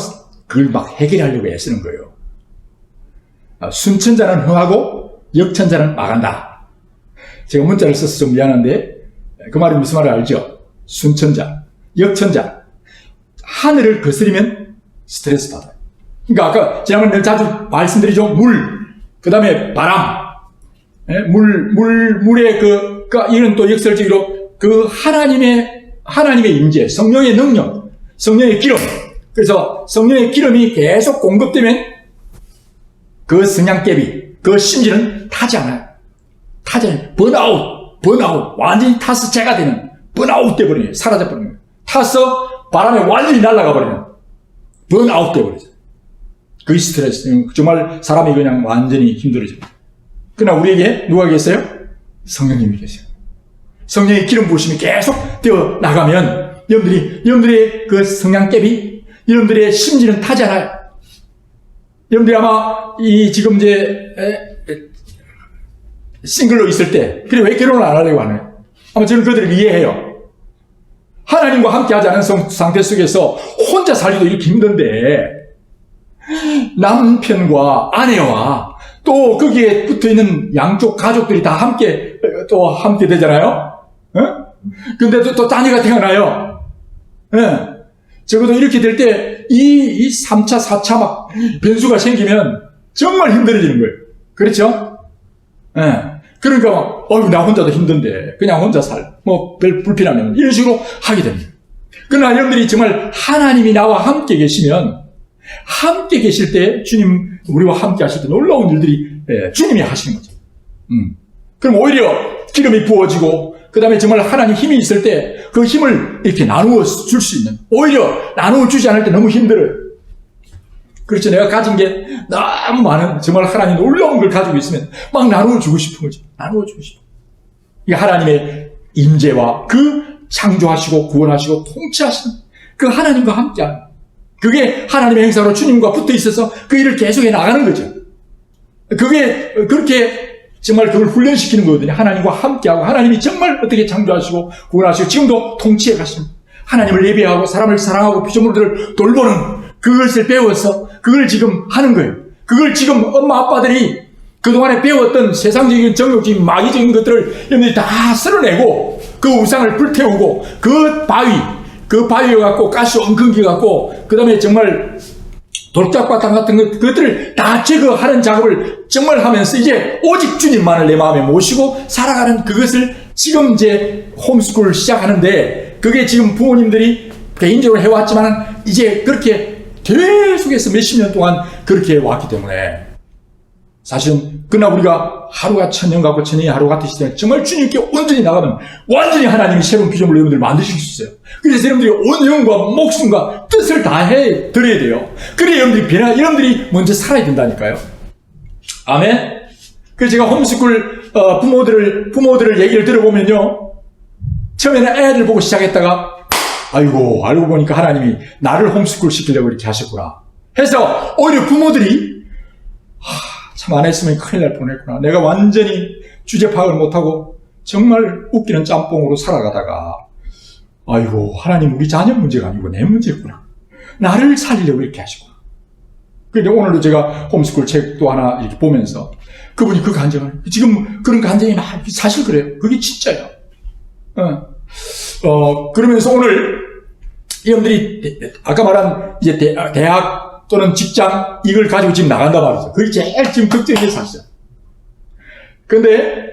[SPEAKER 1] 그걸 막 해결하려고 애쓰는 거예요. 순천자는 흥하고 역천자는 망한다. 제가 문자를 써서 좀 미안한데 그 말이 무슨 말을 알죠? 순천자, 역천자. 하늘을 거스리면 스트레스 받아요. 그러니까 아까 지난번에 늘 자주 말씀드리죠. 그 다음에 바람, 물의 이런 또 역설적으로 그 하나님의 임재, 성령의 능력, 성령의 기름. 그래서 성령의 기름이 계속 공급되면 그 성냥개비, 그 심지는 타지 않아요. 번아웃. 완전히 타서 재가 되는, 번아웃 돼버려요. 사라져버리는 거예요. 타서 바람에 완전히 날아가 버리면 번아웃 돼버리죠. 그 스트레스. 정말 사람이 그냥 완전히 힘들어집니다. 그러나 우리에게 누가 계세요? 성령님이 계세요. 성령의 기름 부으심이 계속 되어 나가면 여러분들의 그 성냥개비, 여러분들의 심지는 타지 않아요. 여러분들이 아마 지금 싱글로 있을 때, 그래 왜 결혼을 안 하려고 하나요? 아마 저는 그들을 이해해요. 하나님과 함께 하지 않은 상태 속에서 혼자 살기도 이렇게 힘든데, 남편과 아내와 또 거기에 붙어 있는 양쪽 가족들이 다 함께 되잖아요? 근데도 또 자녀가 태어나요. 적어도 이렇게 될 때, 이 3차, 4차 막 변수가 생기면 정말 힘들어지는 거예요. 그렇죠? 그러니까, 나 혼자도 힘든데, 그냥 혼자 별 불편하면, 이런 식으로 하게 됩니다. 그러나 여러분들이 정말 하나님이 나와 함께 계시면, 함께 계실 때, 주님, 우리와 함께 하실 때 놀라운 일들이, 주님이 하시는 거죠. 그럼 오히려 기름이 부어지고, 그 다음에 정말 하나님 힘이 있을 때, 그 힘을 이렇게 나누어 줄 수 있는, 오히려 나누어 주지 않을 때 너무 힘들어요. 그렇죠. 내가 가진 게 너무 많은, 정말 하나님 놀라운 걸 가지고 있으면 막 나누어 주고 싶은 거죠. 나누어 주고 싶어. 이게 하나님의 임재와 그 창조하시고 구원하시고 통치하시는 그 하나님과 함께하는, 그게 하나님의 행사로 주님과 붙어 있어서 그 일을 계속해 나가는 거죠. 그게 그렇게 정말 그걸 훈련시키는 거거든요. 하나님과 함께하고, 하나님이 정말 어떻게 창조하시고 구원하시고 지금도 통치해 가시는, 하나님을 예배하고 사람을 사랑하고 피조물들을 돌보는 그것을 배워서 그걸 지금 하는 거예요. 그걸 지금 엄마 아빠들이 그동안에 배웠던 세상적인 정욕적인 마귀적인 것들을 여러분들이 다 쓸어내고, 그 우상을 불태우고, 그 바위에 갖고 가시 엉겅기 갖고, 그 다음에 정말 돌짝바탕 같은 것들을 다 제거하는 작업을 정말 하면서 이제 오직 주님만을 내 마음에 모시고 살아가는 그것을 지금 이제 홈스쿨을 시작하는데, 그게 지금 부모님들이 개인적으로 해왔지만 이제 그렇게 계속해서 몇십 년 동안 그렇게 왔기 때문에, 사실은 그러나 우리가 하루가 천년 같고 천년이 하루 같으실 때 정말 주님께 온전히 나가면 완전히 하나님이 새로운 피조물 여러분들 만드실 수 있어요. 그래서 여러분들이 온 영과 목숨과 뜻을 다해 드려야 돼요. 그래야 여러분들이 먼저 살아야 된다니까요. 아멘. 그래서 제가 홈스쿨 부모들을 얘기를 들어보면요, 처음에는 애들 보고 시작했다가 아이고, 알고 보니까 하나님이 나를 홈스쿨 시키려고 이렇게 하셨구나 해서 오히려 부모들이 참 안 했으면 큰일 날 뻔했구나, 내가 완전히 주제 파악을 못하고 정말 웃기는 짬뽕으로 살아가다가 아이고, 하나님 우리 자녀 문제가 아니고 내 문제였구나, 나를 살리려고 이렇게 하시구나. 그런데 오늘도 제가 홈스쿨 책도 하나 이렇게 보면서 그분이 그 간증을, 지금 그런 간증이 사실 그래요. 그게 진짜예요. 그러면서 오늘 여러분들이 아까 말한 이제 대학 또는 직장 이걸 가지고 지금 나간다 말이죠. 그게 제일 지금 걱정인 게 사실. 그런데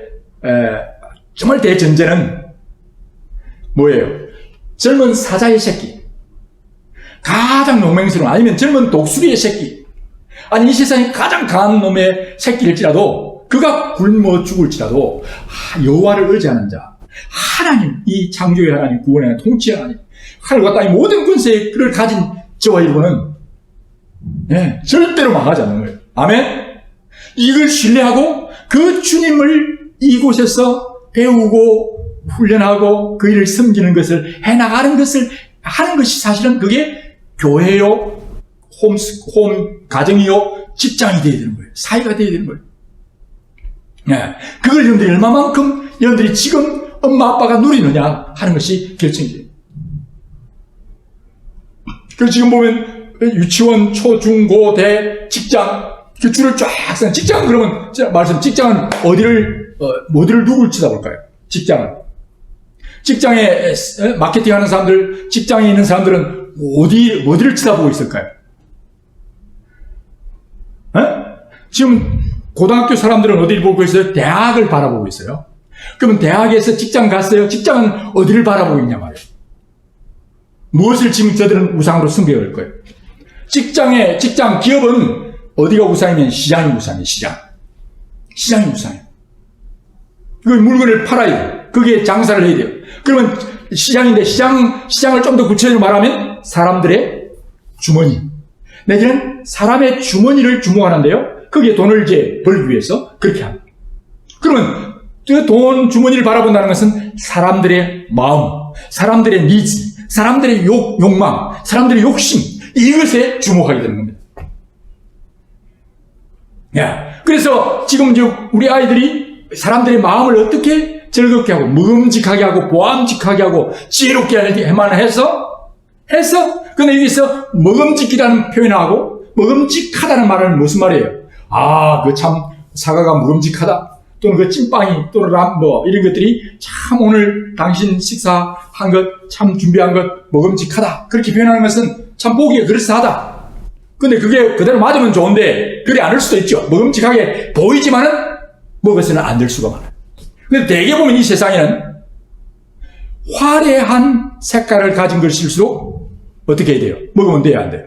[SPEAKER 1] 정말 대전제는 뭐예요? 젊은 사자의 새끼, 가장 용맹스러운, 아니면 젊은 독수리의 새끼, 아니 이 세상에 가장 강한 놈의 새끼일지라도, 그가 굶어 죽을지라도 여호와를 의지하는 자, 하나님, 이 창조의 하나님, 구원의 하나님, 통치의 하나님, 하늘과 땅의 모든 권세를 가진 저와 여러분은 절대로 망하지 않는 거예요. 아멘? 이걸 신뢰하고 그 주님을 이곳에서 배우고 훈련하고 그 일을 섬기는 것을 해나가는 것을 하는 것이 사실은 그게 교회요, 홈 가정이요, 직장이 되어야 되는 거예요. 사회가 되어야 되는 거예요. 그걸 여러분들이 얼마만큼 여러분들이 지금 엄마 아빠가 누리느냐 하는 것이 결정이에요. 그래서 지금 보면 유치원, 초, 중, 고, 대, 직장, 그 줄을 쫙 쓰는, 직장은 그러면 직장은 어디를 누굴 쳐다볼까요? 직장에 마케팅 하는 사람들, 직장에 있는 사람들은 어디를 쳐다보고 있을까요? 지금 고등학교 사람들은 어디를 보고 있어요? 대학을 바라보고 있어요. 그러면 대학에서 직장 갔어요? 직장은 어디를 바라보고 있냐 말이에요. 무엇을 지금 저들은 우상으로 승배할 거예요? 직장, 기업은 어디가 우상이면 시장이 우상이에요, 시장이 우상이에요. 그 물건을 팔아야 돼요. 그게 장사를 해야 돼요. 그러면 시장인데 시장을 좀 더 구체적으로 말하면 사람들의 주머니, 내지는 사람의 주머니를 주목하는데요. 거기에 돈을 이제 벌기 위해서 그렇게 합니다. 그러면 그 돈 주머니를 바라본다는 것은 사람들의 마음, 사람들의 니즈, 사람들의 욕망, 사람들의 욕심, 이것에 주목하게 되는 겁니다. 그래서 지금 우리 아이들이 사람들의 마음을 어떻게 즐겁게 하고 먹음직하게 하고 보암직하게 하고 지혜롭게 해만 해서 근데 여기서 먹음직이라는 표현을 하고 먹음직하다는 말은 무슨 말이에요? 그 참 사과가 먹음직하다, 또는 그 찐빵이, 또는 이런 것들이 참 오늘 당신 식사한 것, 참 준비한 것 먹음직하다, 그렇게 표현하는 것은 참 보기에 그럴싸하다. 근데 그게 그대로 맞으면 좋은데 그래 않을 수도 있죠. 먹음직하게 보이지만은 먹어서는 안 될 수가 많아요. 근데 대개 보면 이 세상에는 화려한 색깔을 가진 것일수록 어떻게 해야 돼요? 먹으면 돼야 안 돼요?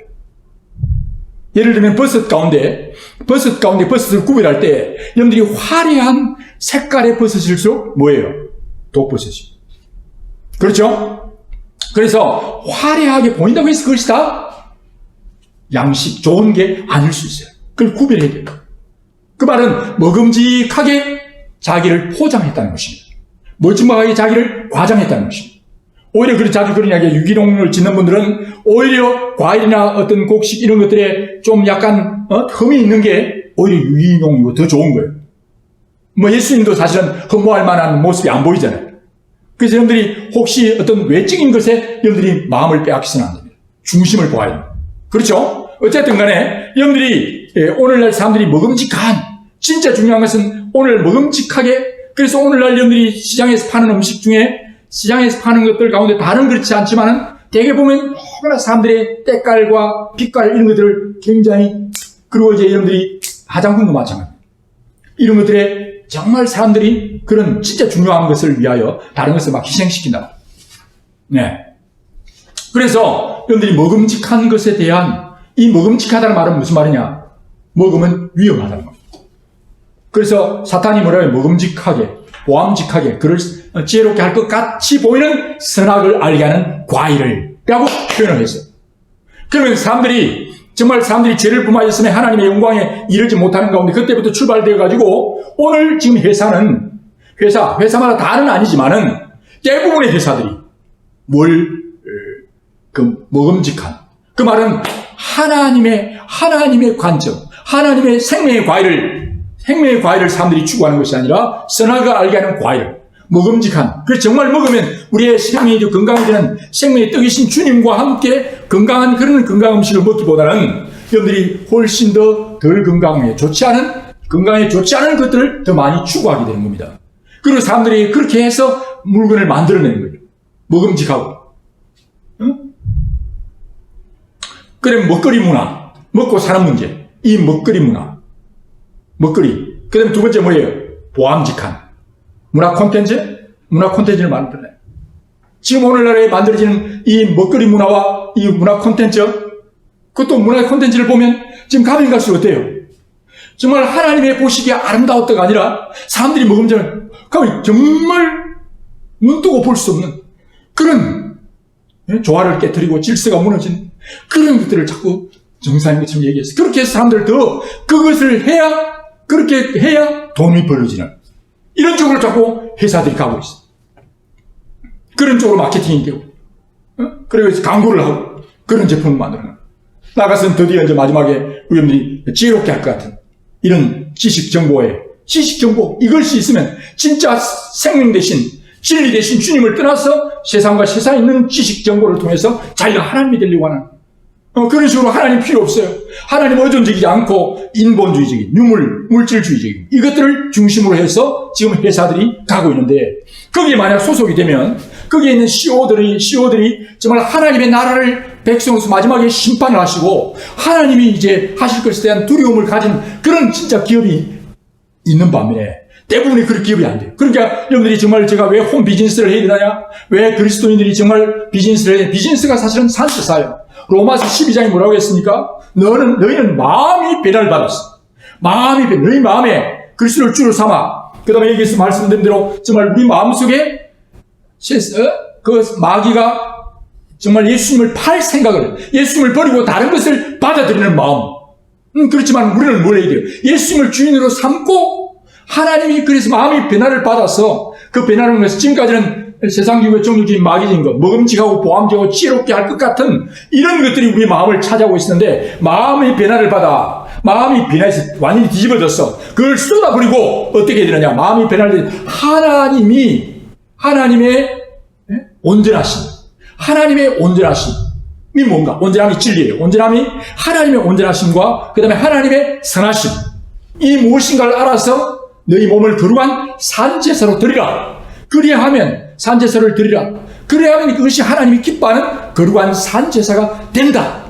[SPEAKER 1] 예를 들면 버섯 가운데 버섯을 구별할 때 여러분들이 화려한 색깔의 버섯일수록 뭐예요? 독버섯이에요. 그렇죠? 그래서 화려하게 보인다고 해서 그것이 다 양식, 좋은 게 아닐 수 있어요. 그걸 구별해야 돼요. 그 말은 먹음직하게 자기를 포장했다는 것입니다. 멋짐하게 자기를 과장했다는 것입니다. 오히려 자주 그런 이야기에 유기농을 짓는 분들은 오히려 과일이나 어떤 곡식 이런 것들에 좀 약간 흠이 있는 게 오히려 유기농이고 더 좋은 거예요. 예수님도 사실은 흠모할 만한 모습이 안 보이잖아요. 그래서 여러분들이 혹시 어떤 외적인 것에 여러분들이 마음을 빼앗기서는 안 됩니다. 중심을 보아야 됩니다. 그렇죠? 어쨌든 간에 여러분들이 오늘날 사람들이 먹음직한, 진짜 중요한 것은 오늘 먹음직하게, 그래서 오늘날 여러분들이 시장에서 파는 음식 중에 시장에서 파는 것들 가운데 다른 그렇지 않지만은 대개 보면 너무나 사람들의 때깔과 빛깔 이런 것들을 굉장히, 그리고 이제 여러분들이 화장품도 마찬가지입니다. 이런 것들에 정말 사람들이 그런 진짜 중요한 것을 위하여 다른 것을 막 희생시킨다. 그래서 여러분들이 먹음직한 것에 대한 이 먹음직하다는 말은 무슨 말이냐? 먹으면 위험하다는 겁니다. 그래서 사탄이 뭐라고 해요? 먹음직하게, 보암직하게, 그를 지혜롭게 할 것 같이 보이는 선악을 알게 하는 과일을 라고 표현을 했어요. 그러면 사람들이 죄를 범하였으면 하나님의 영광에 이르지 못하는 가운데 그때부터 출발되어 가지고 오늘 지금 회사마다 다는 아니지만은 대부분의 회사들이 먹음직한, 그 말은 하나님의 관점, 하나님의 생명의 과일을 사람들이 추구하는 것이 아니라 선악을 알게 하는 과일을, 먹음직한, 그래서 정말 먹으면 우리의 생명이 건강해지는 생명의 떡이신 주님과 함께 건강한 그런 건강 음식을 먹기보다는 여러분들이 훨씬 더 덜 건강에 좋지 않은 것들을 더 많이 추구하게 되는 겁니다. 그리고 사람들이 그렇게 해서 물건을 만들어내는 거예요. 먹음직하고. 그럼 먹거리 문화, 먹고 사는 문제, 이 먹거리 문화, 그 다음에 두 번째 뭐예요? 보암직한 문화 콘텐츠를 만들어내요. 지금 오늘날에 만들어지는 이 먹거리 문화와 이 문화 콘텐츠, 그것도 문화 콘텐츠를 보면 지금 가면 갈수록 어때요? 정말 하나님의 보시기에 아름다웠다가 아니라 사람들이 먹으면 가면 정말 눈 뜨고 볼 수 없는 그런 조화를 깨뜨리고 질서가 무너진 그런 것들을 자꾸 정상인 것처럼 얘기해서, 그렇게 해서 사람들 더 그것을 그렇게 해야 돈이 벌어지는 이런 쪽으로 자꾸 회사들이 가고 있어. 그런 쪽으로 마케팅이 되고, 그리고 광고를 하고, 그런 제품을 만들어내는. 나가서는 드디어 이제 마지막에 우리들이 지혜롭게 할 것 같은 이런 지식 정보, 이것이 있으면 진짜 생명 대신, 진리 대신 주님을 떠나서 세상과 세상에 있는 지식 정보를 통해서 자기가 하나님이 되려고 하는 그런 식으로 하나님 필요 없어요. 하나님 의존적이지 않고 인본주의적인, 물질주의적인 이것들을 중심으로 해서 지금 회사들이 가고 있는데, 거기에 만약 소속이 되면 거기에 있는 CEO들이 정말 하나님의 나라를 백성으로서 마지막에 심판을 하시고 하나님이 이제 하실 것에 대한 두려움을 가진 그런 진짜 기업이 있는 반면에 대부분의 그런 기업이 안 돼요. 그러니까 여러분들이 정말 제가 왜 홈 비즈니스를 해야 되느냐? 왜 그리스도인들이 정말 비즈니스를 해야 되냐? 비즈니스가 사실은 산수사예요. 로마서 12장이 뭐라고 했습니까? 너희는 마음이 변화를 받았어. 너희 마음에 그리스도를 주로 삼아. 그 다음에 여기서 말씀드린 대로 정말 우리 마음속에 그 마귀가 정말 예수님을 팔 생각을, 예수님을 버리고 다른 것을 받아들이는 마음. 그렇지만 우리는 뭘 해야 돼요? 예수님을 주인으로 삼고 하나님이 그래서 마음이 변화를 받아서 그 변화를 위해서 지금까지는 세상적이고 정욕적인 마귀적인 것, 먹음직하고 보암직하고 지혜롭게 할 것 같은 이런 것들이 우리 마음을 차지하고 있었는데, 마음의 변화를 받아 마음이 변해서 완전히 뒤집어졌어. 그걸 쏟아버리고 어떻게 되느냐. 마음이 변할 때 하나님의 온전하심. 하나님의 온전하심이 뭔가? 온전함이 진리예요. 온전함이 하나님의 온전하심과 그 다음에 하나님의 선하심. 이 무엇인가를 알아서 너희 몸을 거룩한 산제사로 드리라. 그리하면 산제사를 드리라. 그래야만 그것이 하나님이 기뻐하는 거룩한 산제사가 된다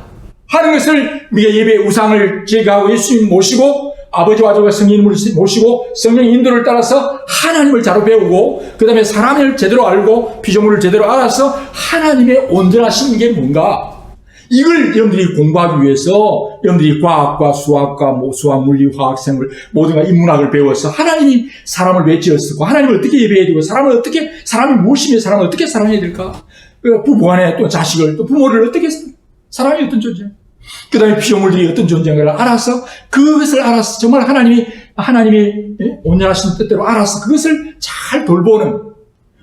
[SPEAKER 1] 하는 것을 우리가 예배 우상을 제거하고 예수님 모시고 아버지와 아들과 성령님을 모시고 성령의 인도를 따라서 하나님을 잘 배우고 그 다음에 사람을 제대로 알고 피조물을 제대로 알아서 하나님의 온전하신 게 뭔가 이걸 여러분들이 공부하기 위해서 여러분들이 과학과 수학과 수학, 물리, 화학, 생물 모든 인문학을 배워서 하나님이 사람을 왜 지었고 하나님을 어떻게 예배해야 되고 사람이 무엇이며 사람을 어떻게 사랑해야 될까 부부간에 또 자식을 또 부모를 어떻게 사람이 어떤 존재 그 다음에 피조물들이 어떤 존재인가를 알아서 그것을 알아서 정말 하나님이 온전하신 뜻대로 알아서 그것을 잘 돌보는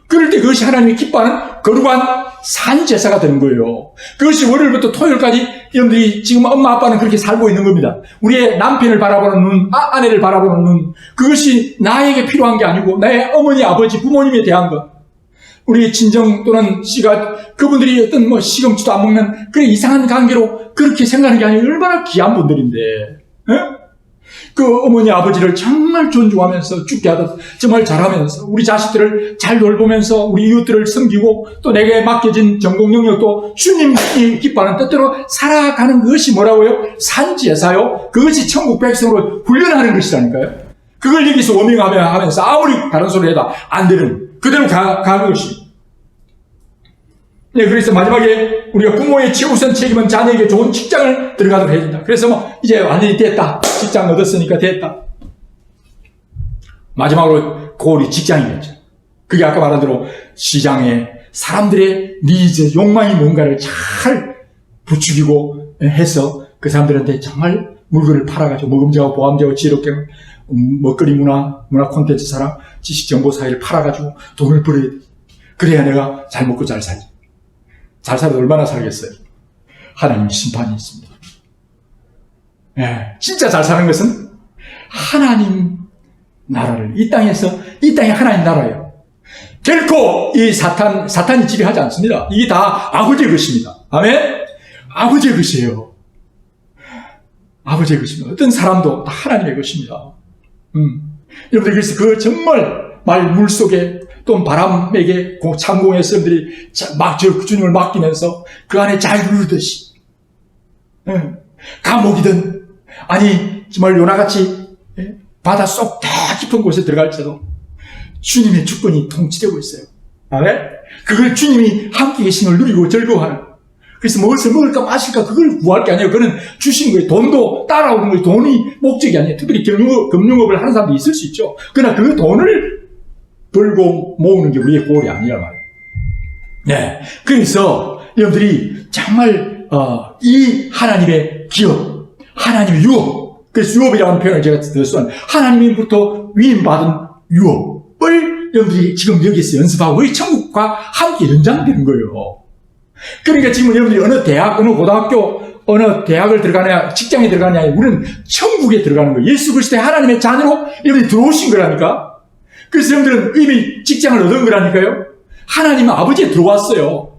[SPEAKER 1] 그럴 때 그것이 하나님이 기뻐하는 거룩한 산제사가 되는 거예요. 그것이 월요일부터 토요일까지 여러분들이 지금 엄마 아빠는 그렇게 살고 있는 겁니다. 우리의 남편을 바라보는 눈, 아내를 바라보는 눈 그것이 나에게 필요한 게 아니고 나의 어머니, 아버지, 부모님에 대한 것 우리 친정 또는 씨가 그분들이 어떤 시금치도 안 먹는 그런 이상한 관계로 그렇게 생각하는 게 아니라 얼마나 귀한 분들인데 그 어머니 아버지를 정말 존중하면서 죽게 하듯 정말 잘하면서 우리 자식들을 잘 돌보면서 우리 이웃들을 섬기고 또 내게 맡겨진 전공 영역도 주님이 기뻐하는 뜻대로 살아가는 것이 뭐라고요? 산제사요. 그것이 천국 백성으로 훈련하는 것이라니까요. 그걸 여기서 워밍하면서 아무리 다른 소리 해도 안 되는 그대로 가는 것이. 네, 그래서 마지막에 우리가 부모의 최우선 책임은 자녀에게 좋은 직장을 들어가도록 해야 된다. 그래서 이제 완전히 됐다. 직장 얻었으니까 됐다. 마지막으로 고울이 직장이겠죠. 그게 아까 말한 대로 시장에 사람들의 니즈, 욕망이 뭔가를 잘 부추기고 해서 그 사람들한테 정말 물건을 팔아가지고 먹음직하고 보암직하고 지혜롭게 먹거리 문화 콘텐츠 사랑, 지식 정보 사회를 팔아가지고 돈을 벌어야 돼. 그래야 내가 잘 먹고 잘 살지. 잘 살아도 얼마나 살겠어요? 하나님 심판이 있습니다. 예, 진짜 잘 사는 것은 하나님 나라를 이 땅에 하나님 나라예요. 결코 이 사탄이 지배하지 않습니다. 이게 다 아버지의 것입니다. 아멘? 아버지의 것이에요. 아버지의 것입니다. 어떤 사람도 다 하나님의 것입니다. 여러분들 그래서 그 정말 물속에 또 바람에게 창공의 사람들이 막 주님을 맡기면서 그 안에 잘 누르듯이 감옥이든 아니 정말 요나같이 바다 속 더 깊은 곳에 들어갈지도 주님의 주권이 통치되고 있어요. 아멘? 그걸 주님이 함께 계심을 누리고 즐거워하는 그래서 무엇을 먹을까 마실까 그걸 구할 게 아니에요. 그거는 주신 거예요. 돈도 따라오는 거예요. 돈이 목적이 아니에요. 특별히 금융업을 하는 사람도 있을 수 있죠. 그러나 그 돈을 벌고 모으는 게 우리의 꼴이 아니란 말이에요. 네. 그래서 여러분들이 정말 이 하나님의 기업, 하나님의 유업, 그래서 유업이라는 표현을 제가 들었어요. 하나님으로부터 위임받은 유업을 여러분들이 지금 여기서 연습하고 우리 천국과 함께 연장되는 거예요. 그러니까 지금 여러분들이 어느 대학, 어느 고등학교, 어느 대학을 들어가냐, 직장에 들어가냐, 우리는 천국에 들어가는 거예요. 예수 그리스도의 하나님의 자녀로 여러분들이 들어오신 거라니까. 그래서 여러분들은 이미 직장을 얻은 거라니까요. 하나님은 아버지에 들어왔어요.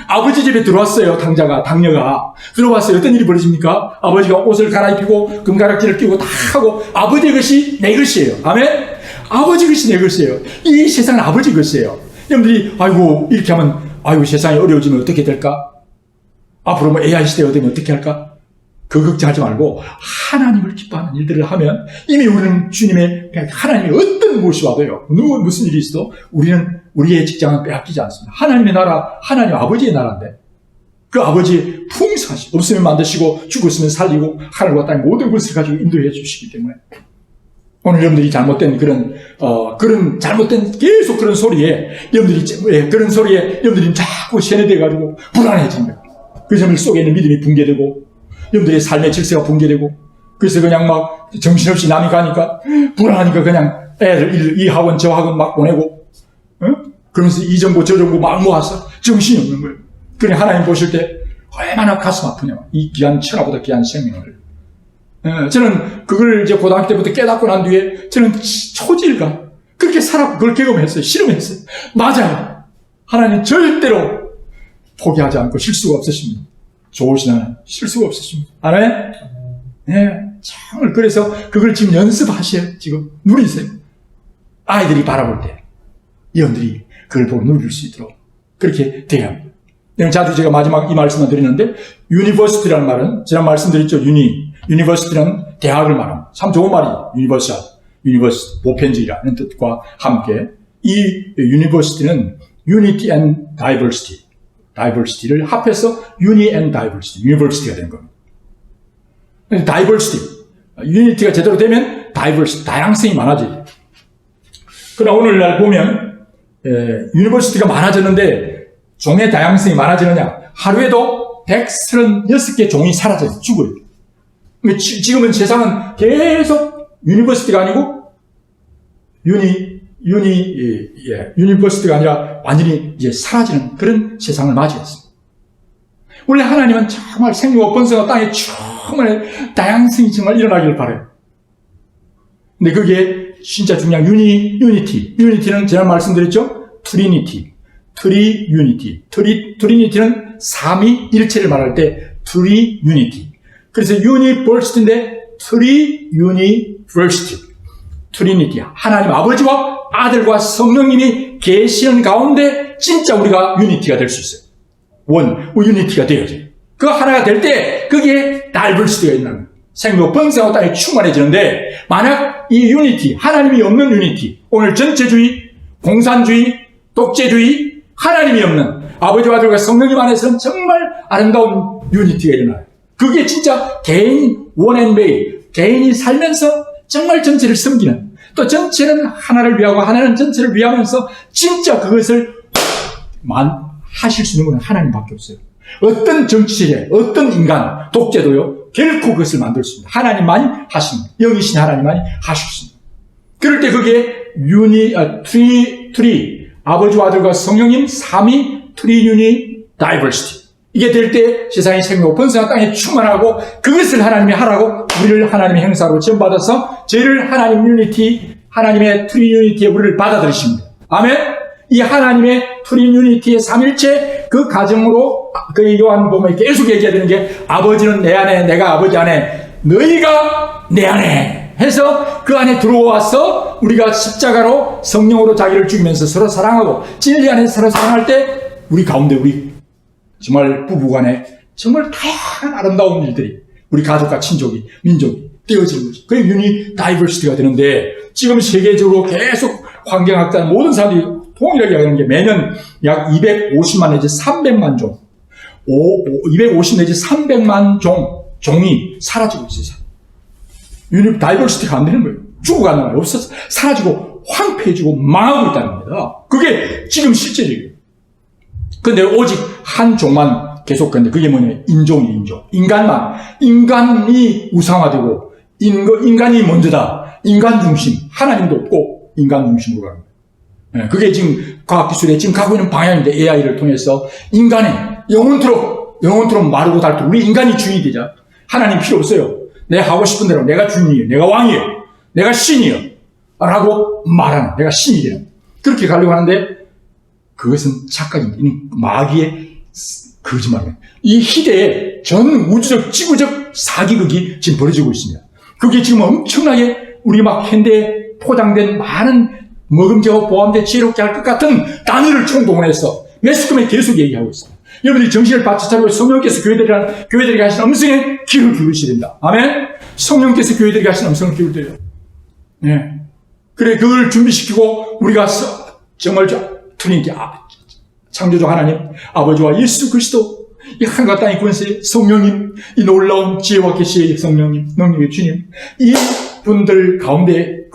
[SPEAKER 1] 아버지 집에 들어왔어요. 당녀가 들어왔어요. 어떤 일이 벌어집니까? 아버지가 옷을 갈아입히고 금가락지를 끼고 다 하고 아버지의 것이 내 것이에요. 아멘? 아버지 것이 내 것이에요. 이 세상은 아버지 것이에요. 여러분들이 아이고 이렇게 하면 아이고 세상이 어려워지면 어떻게 될까? 앞으로 AI 시대가 되면 어떻게 할까? 그 걱정하지 말고 하나님을 기뻐하는 일들을 하면 이미 우리는 주님의 하나님의 어떤 무엇이 와도요. 무슨 일이 있어도 우리는 우리의 직장은 빼앗기지 않습니다. 하나님의 나라, 하나님 아버지의 나라인데 그 아버지의 풍성하심 없으면 만드시고 죽었으면 살리고 하늘과 땅의 모든 것을 가지고 인도해 주시기 때문에 오늘 여러분들이 잘못된 그런 잘못된 계속 그런 소리에 여러분들이 자꾸 세뇌돼가지고 불안해진 거예요. 그 점을 속에 있는 믿음이 붕괴되고 여러분들의 삶의 질서가 붕괴되고 그래서 그냥 막 정신없이 남이 가니까 불안하니까 그냥 애들 이 학원 저 학원 막 보내고 그러면서 이 정보 저 정보 막 모아서 정신이 없는 거예요. 그래 하나님 보실 때 얼마나 가슴 아프냐. 이 귀한 천하보다 귀한 생명을 저는 그걸 이제 고등학교 때부터 깨닫고 난 뒤에 저는 초지일가 그렇게 살았고 그걸 경험했어요. 실험했어요. 맞아요. 하나님 절대로 포기하지 않고 실수가 없으십니다. 좋으신 하나님 실수가 없으십니다. 아멘? 네, 정말 그래서 그걸 지금 연습하셔요. 지금 누리세요. 아이들이 바라볼 때 여러분들이 그걸 보고 누릴 수 있도록 그렇게 돼야 합니다. 자주 제가 마지막 이 말씀을 드리는데 유니버시티라는 말은 제가 말씀드렸죠. 유니버시티는 대학을 말합니다. 참 좋은 말이에요. 유니버시티 보편적이라는 뜻과 함께 이 유니버시티는 Unity and Diversity를 합해서 Uni and Diversity, 유니버시티가 된 겁니다. Diversity, 유니티가 제대로 되면 Diversity, 다양성이 많아져요. 그러나 오늘날 보면 유니버시티가 많아졌는데 종의 다양성이 많아지느냐? 하루에도 136개 종이 사라져요. 죽어요. 지금은 세상은 계속 유니버시티가 아니고 유니버시티가 아니라 완전히 이제 사라지는 그런 세상을 맞이했습니다. 원래 하나님은 정말 생명과 번성과 땅에 정말 다양성이 정말 일어나기를 바라요. 근데 그게 진짜 중요한 유니티는 제가 말씀드렸죠? 트리니티는 삼위일체를 말할 때 트리유니티. 그래서 유니버시티인데 트리니티. 하나님 아버지와 아들과 성령님이 계시는 가운데 진짜 우리가 유니티가 될 수 있어요. 유니티가 되어져요. 그 하나가 될 때 그게 다이버시티가 있는 거예요. 생명 번성과 땅에 충만해지는데 만약 이 유니티, 하나님이 없는 유니티, 오늘 전체주의, 공산주의, 독재주의, 하나님이 없는 아버지와 아들과 성령님 안에서는 정말 아름다운 유니티가 일어나요. 그게 진짜 개인 개인이 살면서 정말 전체를 섬기는, 또 전체는 하나를 위하고 하나는 전체를 위하면서 진짜 그것을 하실 수 있는 건 하나님밖에 없어요. 어떤 정치체, 어떤 인간, 독재도요 결코 그것을 만들 수 있습니다. 하나님만이 하십니다. 영이신 하나님만이 하실 수 있습니다. 그럴 때 그게 아버지와 아들과 성령님 삼위 다이버시티. 이게 될 때 세상의 생명 번성한 땅에 충만하고 그것을 하나님이 하라고 우리를 하나님의 형상으로 지원받아서 저희를 하나님 유니티, 하나님의 트리유니티에 우리를 받아들이십니다. 아멘? 이 하나님의 트리유니티의 삼일체 그 가정으로 그 요한복음에 계속 얘기해야 되는 게 아버지는 내 안에 내가 아버지 안에 너희가 내 안에 해서 그 안에 들어와서 우리가 십자가로 성령으로 자기를 죽이면서 서로 사랑하고 진리 안에서 서로 사랑할 때 우리 가운데 우리 정말 부부간에 정말 다양한 아름다운 일들이 우리 가족과 친족이 민족이 떼어지는 거죠. 그게 다이버시티가 되는데 지금 세계적으로 계속 환경학자 모든 사람들이 통일하게 하는 게 매년 약 250만 내지 300만 종 250 내지 300만 종이 사라지고 있어요. 다이버시티가 안 되는 거예요. 죽어가는 거예요. 없어서 사라지고 황폐해지고 망하고 있다는 겁니다. 그게 지금 실제적이에요. 근데 오직 한 종만 계속 근데 그게 뭐냐면 인종. 인간이 우상화되고 인간이 먼저다. 인간 중심. 하나님도 없고 인간 중심으로 가는 거예요. 그게 지금 과학기술에 지금 가고 있는 방향인데 AI를 통해서 인간의 영원토록 마르고 닳도록 우리 인간이 주인이 되자. 하나님 필요 없어요. 내가 하고 싶은 대로 내가 주인이에요. 내가 왕이에요. 내가 신이에요. 라고 말하는 내가 신이 되는 그렇게 가려고 하는데 그것은 착각입니다. 마귀의 거짓말이에요. 이 시대에 전 우주적 지구적 사기극이 지금 벌어지고 있습니다. 그게 지금 엄청나게 우리 막 현대에 포장된 많은 먹음직하고 보암돼 지혜롭게 할 것 같은 단어를 총동원해서 매스컴에 계속 얘기하고 있습니다. 여러분들이 정신을 바쳐 차리고 성령께서 교회들에게 하신 음성에 귀를 기울이셔야 된다. 아멘? 성령께서 교회들에게 하신 음성을 기울여요. 네. 그래, 그걸 준비시키고 우리가 정말 트리니티, 창조주 하나님, 아버지와 예수 그리스도, 이 하늘과 땅의 권세, 성령님, 이 놀라운 지혜와 계시의 성령님, 능력의 주님, 이 분들 가운데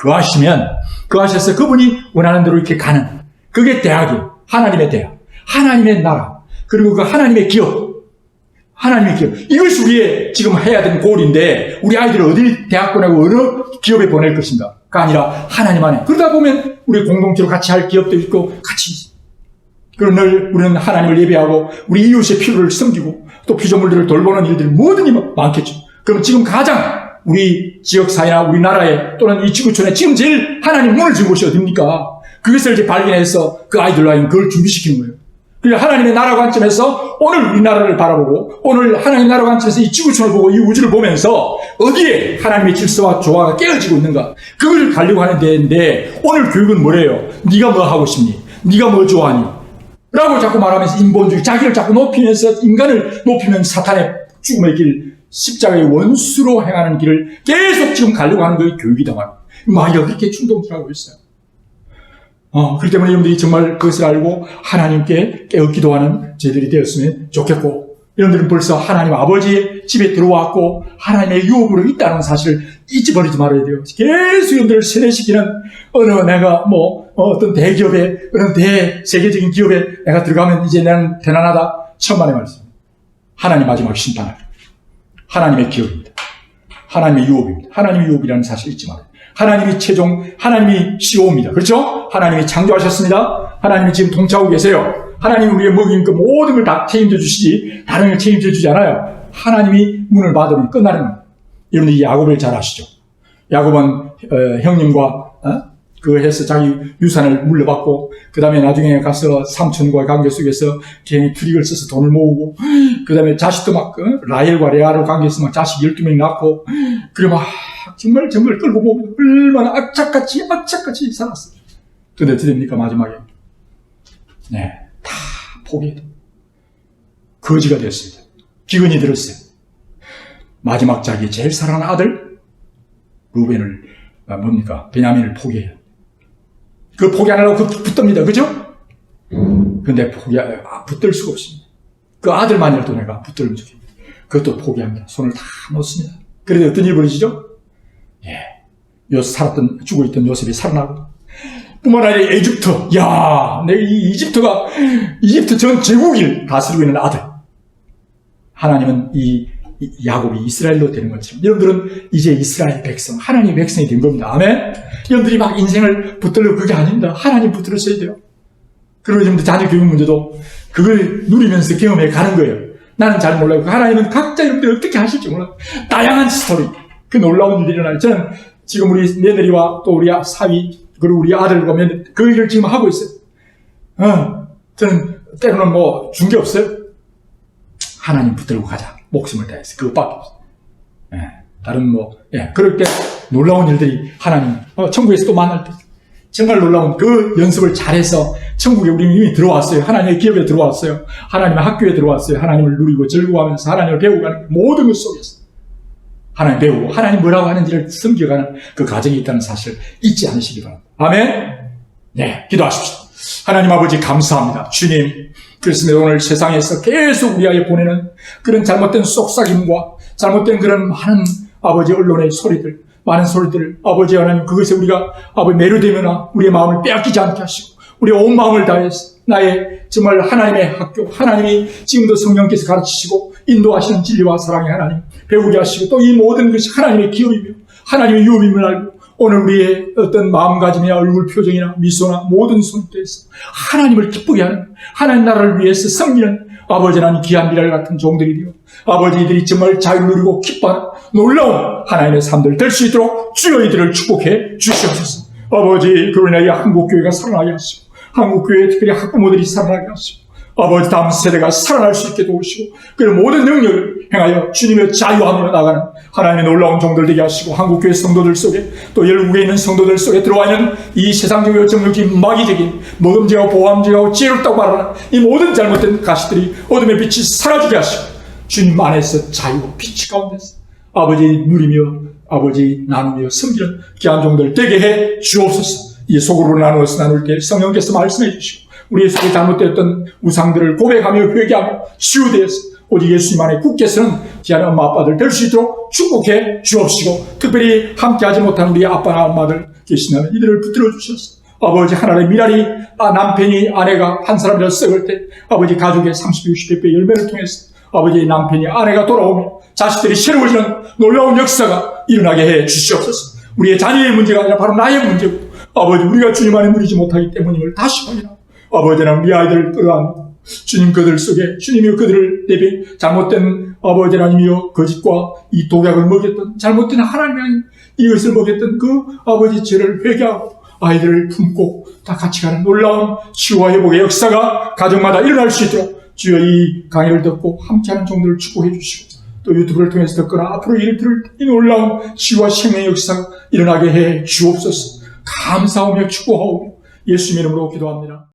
[SPEAKER 1] 거하셔서 그분이 원하는 대로 이렇게 가는, 그게 대학이에요. 하나님의 대학, 하나님의 나라, 그리고 그 하나님의 기업, 이것이 우리의 지금 해야 되는 골인데, 우리 아이들을 어디 대학 보내고 어느 기업에 보낼 것인가가 아니라 하나님 안에. 그러다 보면 우리 공동체로 같이 할 기업도 있고, 같이. 그리고 늘 우리는 하나님을 예배하고, 우리 이웃의 필요를 섬기고, 또 피조물들을 돌보는 일들이 뭐든지 많겠죠. 그럼 지금 가장 우리 지역사회나 우리나라에 또는 이 지구촌에 지금 제일 하나님 문을 준 곳이 어딥니까? 그것을 이제 발견해서 그 아이들과 그걸 준비시키는 거예요. 그러니까 하나님의 나라 관점에서 오늘 우리나라를 바라보고 오늘 하나님의 나라 관점에서 이 지구촌을 보고 이 우주를 보면서 어디에 하나님의 질서와 조화가 깨어지고 있는가 그걸 가려고 하는 데인데 오늘 교육은 뭐래요? 네가 뭐 하고 싶니? 네가 뭐 좋아하니? 라고 자꾸 말하면서 인본주의 자기를 자꾸 높이면서 인간을 높이면 사탄의 죽음의 길 십자가의 원수로 행하는 길을 계속 지금 가려고 하는 게 교육이다 말이에요. 마귀가 그렇게 충동질하고 있어요. 그렇기 때문에 여러분들이 정말 그것을 알고 하나님께 깨어 기도하는 저희들이 되었으면 좋겠고, 여러분들은 벌써 하나님 아버지의 집에 들어왔고 하나님의 유업으로 있다는 사실을 잊어버리지 말아야 돼요. 계속 여러분들을 세뇌시키는 어느 내가 어떤 대기업에 어느 대세계적인 기업에 내가 들어가면 이제 나는 대단하다. 천만의 말씀. 하나님 마지막 심판을 하나님의 기업입니다. 하나님의 유업입니다. 하나님의 유업이라는 사실 잊지 말아요. 하나님이 최종, 하나님이 CEO입니다. 그렇죠? 하나님이 창조하셨습니다. 하나님이 지금 통치하고 계세요. 하나님이 우리의 먹인 그 모든 걸 다 책임져 주시지 다른 걸 책임져 주지 않아요. 하나님이 문을 받으면 끝나는 겁니다. 여러분들 야곱을 잘 아시죠? 야곱은 형님과 그 해서 자기 유산을 물려받고 그 다음에 나중에 가서 삼촌과의 관계 속에서 괜히 트릭을 써서 돈을 모으고 그 다음에 자식도 막 라헬과 레아로 관계에서 막 자식 12명 낳고 그래 막 정말 끌고 보면 얼마나 악착같이 살았어요. 근데 어떻게 됩니까? 마지막에 다 포기해도 거지가 됐습니다. 기근이 들었어요. 마지막 자기 제일 사랑하는 아들 루벤을 베냐민을 포기해요. 그 포기 안 하려고 붙듭니다. 그죠? 근데 붙들 수가 없습니다. 그 아들만이라도 내가 붙들면 좋겠습니다. 그것도 포기합니다. 손을 다 놓습니다. 그래도 어떤 일이 벌어지죠? 죽어있던 요셉이 살아나고 뿐만 아니라 이집트, 이집트 전 제국을 다스리고 있는 아들. 하나님은 이 야곱이 이스라엘로 되는 것처럼 여러분들은 이제 이스라엘 백성, 하나님의 백성이 된 겁니다. 아멘? 여러분들이 막 인생을 붙들려고 그게 아닙니다. 하나님 붙들으셔야 돼요. 그리고 여러분들 자녀 교육 문제도 그걸 누리면서 경험해 가는 거예요. 나는 잘 몰라요. 하나님은 각자 여러분들 어떻게 하실지 몰라요. 다양한 스토리, 그 놀라운 일이 일어나요. 저는 지금 우리 며느리와 또 우리 사위, 그리고 우리 아들과 며느리, 그 일을 지금 하고 있어요. 저는 때로는 준 게 없어요. 하나님 붙들고 가자. 목숨을 다해서. 그것밖에 없어요. 다른 그럴 때 놀라운 일들이 하나님, 천국에서 또 만날 때. 정말 놀라운 그 연습을 잘해서 천국에 우리 이미 들어왔어요. 하나님의 기업에 들어왔어요. 하나님의 학교에 들어왔어요. 하나님을 누리고 즐거워하면서 하나님을 배우가는 모든 것 속에서. 하나님 배우고 하나님 뭐라고 하는지를 섬겨가는 그 과정이 있다는 사실을 잊지 않으시기 바랍니다. 아멘? 기도하십시오. 하나님 아버지 감사합니다. 주님, 그렇습니다. 오늘 세상에서 계속 우리에게 보내는 그런 잘못된 속삭임과 잘못된 그런 많은 아버지 언론의 소리들, 많은 소리들을 아버지 하나님 그것에 우리가 아버지 매료되거나 우리의 마음을 빼앗기지 않게 하시고 우리의 온 마음을 다해서 나의 정말 하나님의 학교, 하나님이 지금도 성령께서 가르치시고 인도하시는 진리와 사랑의 하나님 배우게 하시고 또 이 모든 것이 하나님의 기업이며 하나님의 유업임을 알고 오늘 우리의 어떤 마음가짐이나 얼굴 표정이나 미소나 모든 손길에서 하나님을 기쁘게 하는 하나님 나라를 위해서 섬기는 아버지 하나님 귀한 미랄 같은 종들이 되어 아버지들이 정말 자유를 누리고 기뻐하는 놀라운 하나님의 삶들 될 수 있도록 주여 이들을 축복해 주시옵소서. 아버지 그로 인하여 한국교회가 살아나게 하시고 한국교회 특별히 학부모들이 살아나게 하시고 아버지 다음 세대가 살아날 수 있게 도우시고 그런 모든 능력을 행하여 주님의 자유함으로 나가는 하나님의 놀라운 종들 되게 하시고 한국교회 성도들 속에 또 열국에 있는 성도들 속에 들어와 있는 이 세상적이고 정력적인 마귀적인 모범적이고 보암적이고 지혜롭다고 말하는 이 모든 잘못된 가시들이 어둠의 빛이 사라지게 하시고 주님 안에서 자유와 빛이 가운데서 아버지 누리며 아버지 나누며 섬기는 귀한 종들 되게 해 주옵소서. 이 속으로 나누어서 나눌 때 성령께서 말씀해 주시고 우리의 속에 잘못되었던 우상들을 고백하며 회개하며 치유되어서 오직 예수님 안에 굳게 서는 귀한 엄마 아빠들 될 수 있도록 축복해 주옵시고 특별히 함께하지 못한 우리 아빠나 엄마들 계시다면 이들을 붙들어 주셔서 아버지 하나님의 미랄이 남편이 아내가 한 사람이라 썩을 때 아버지 가족의 30, 60배 열매를 통해서 아버지 남편이 아내가 돌아오며 자식들이 새로워지는 놀라운 역사가 일어나게 해 주시옵소서. 우리의 자녀의 문제가 아니라 바로 나의 문제고 아버지 우리가 주님 안에 누리지 못하기 때문임을 다시 확인하고 아버지는 우리 아이들을 끌어안고 주님 그들 속에 주님이 그들을 내비 잘못된 아버지 하나님이여 거짓과 이 독약을 먹였던 잘못된 하나님 아닌 이것을 먹였던 그 아버지 죄를 회개하고 아이들을 품고 다 같이 가는 놀라운 치유와 회복의 역사가 가정마다 일어날 수 있도록 주여 이 강의를 듣고 함께하는 종들을 축복해 주시고 또 유튜브를 통해서 듣거나 앞으로 이를 들을 이 놀라운 치유와 생명의 역사가 일어나게 해 주옵소서. 감사하며 축복하오며 예수님 이름으로 기도합니다.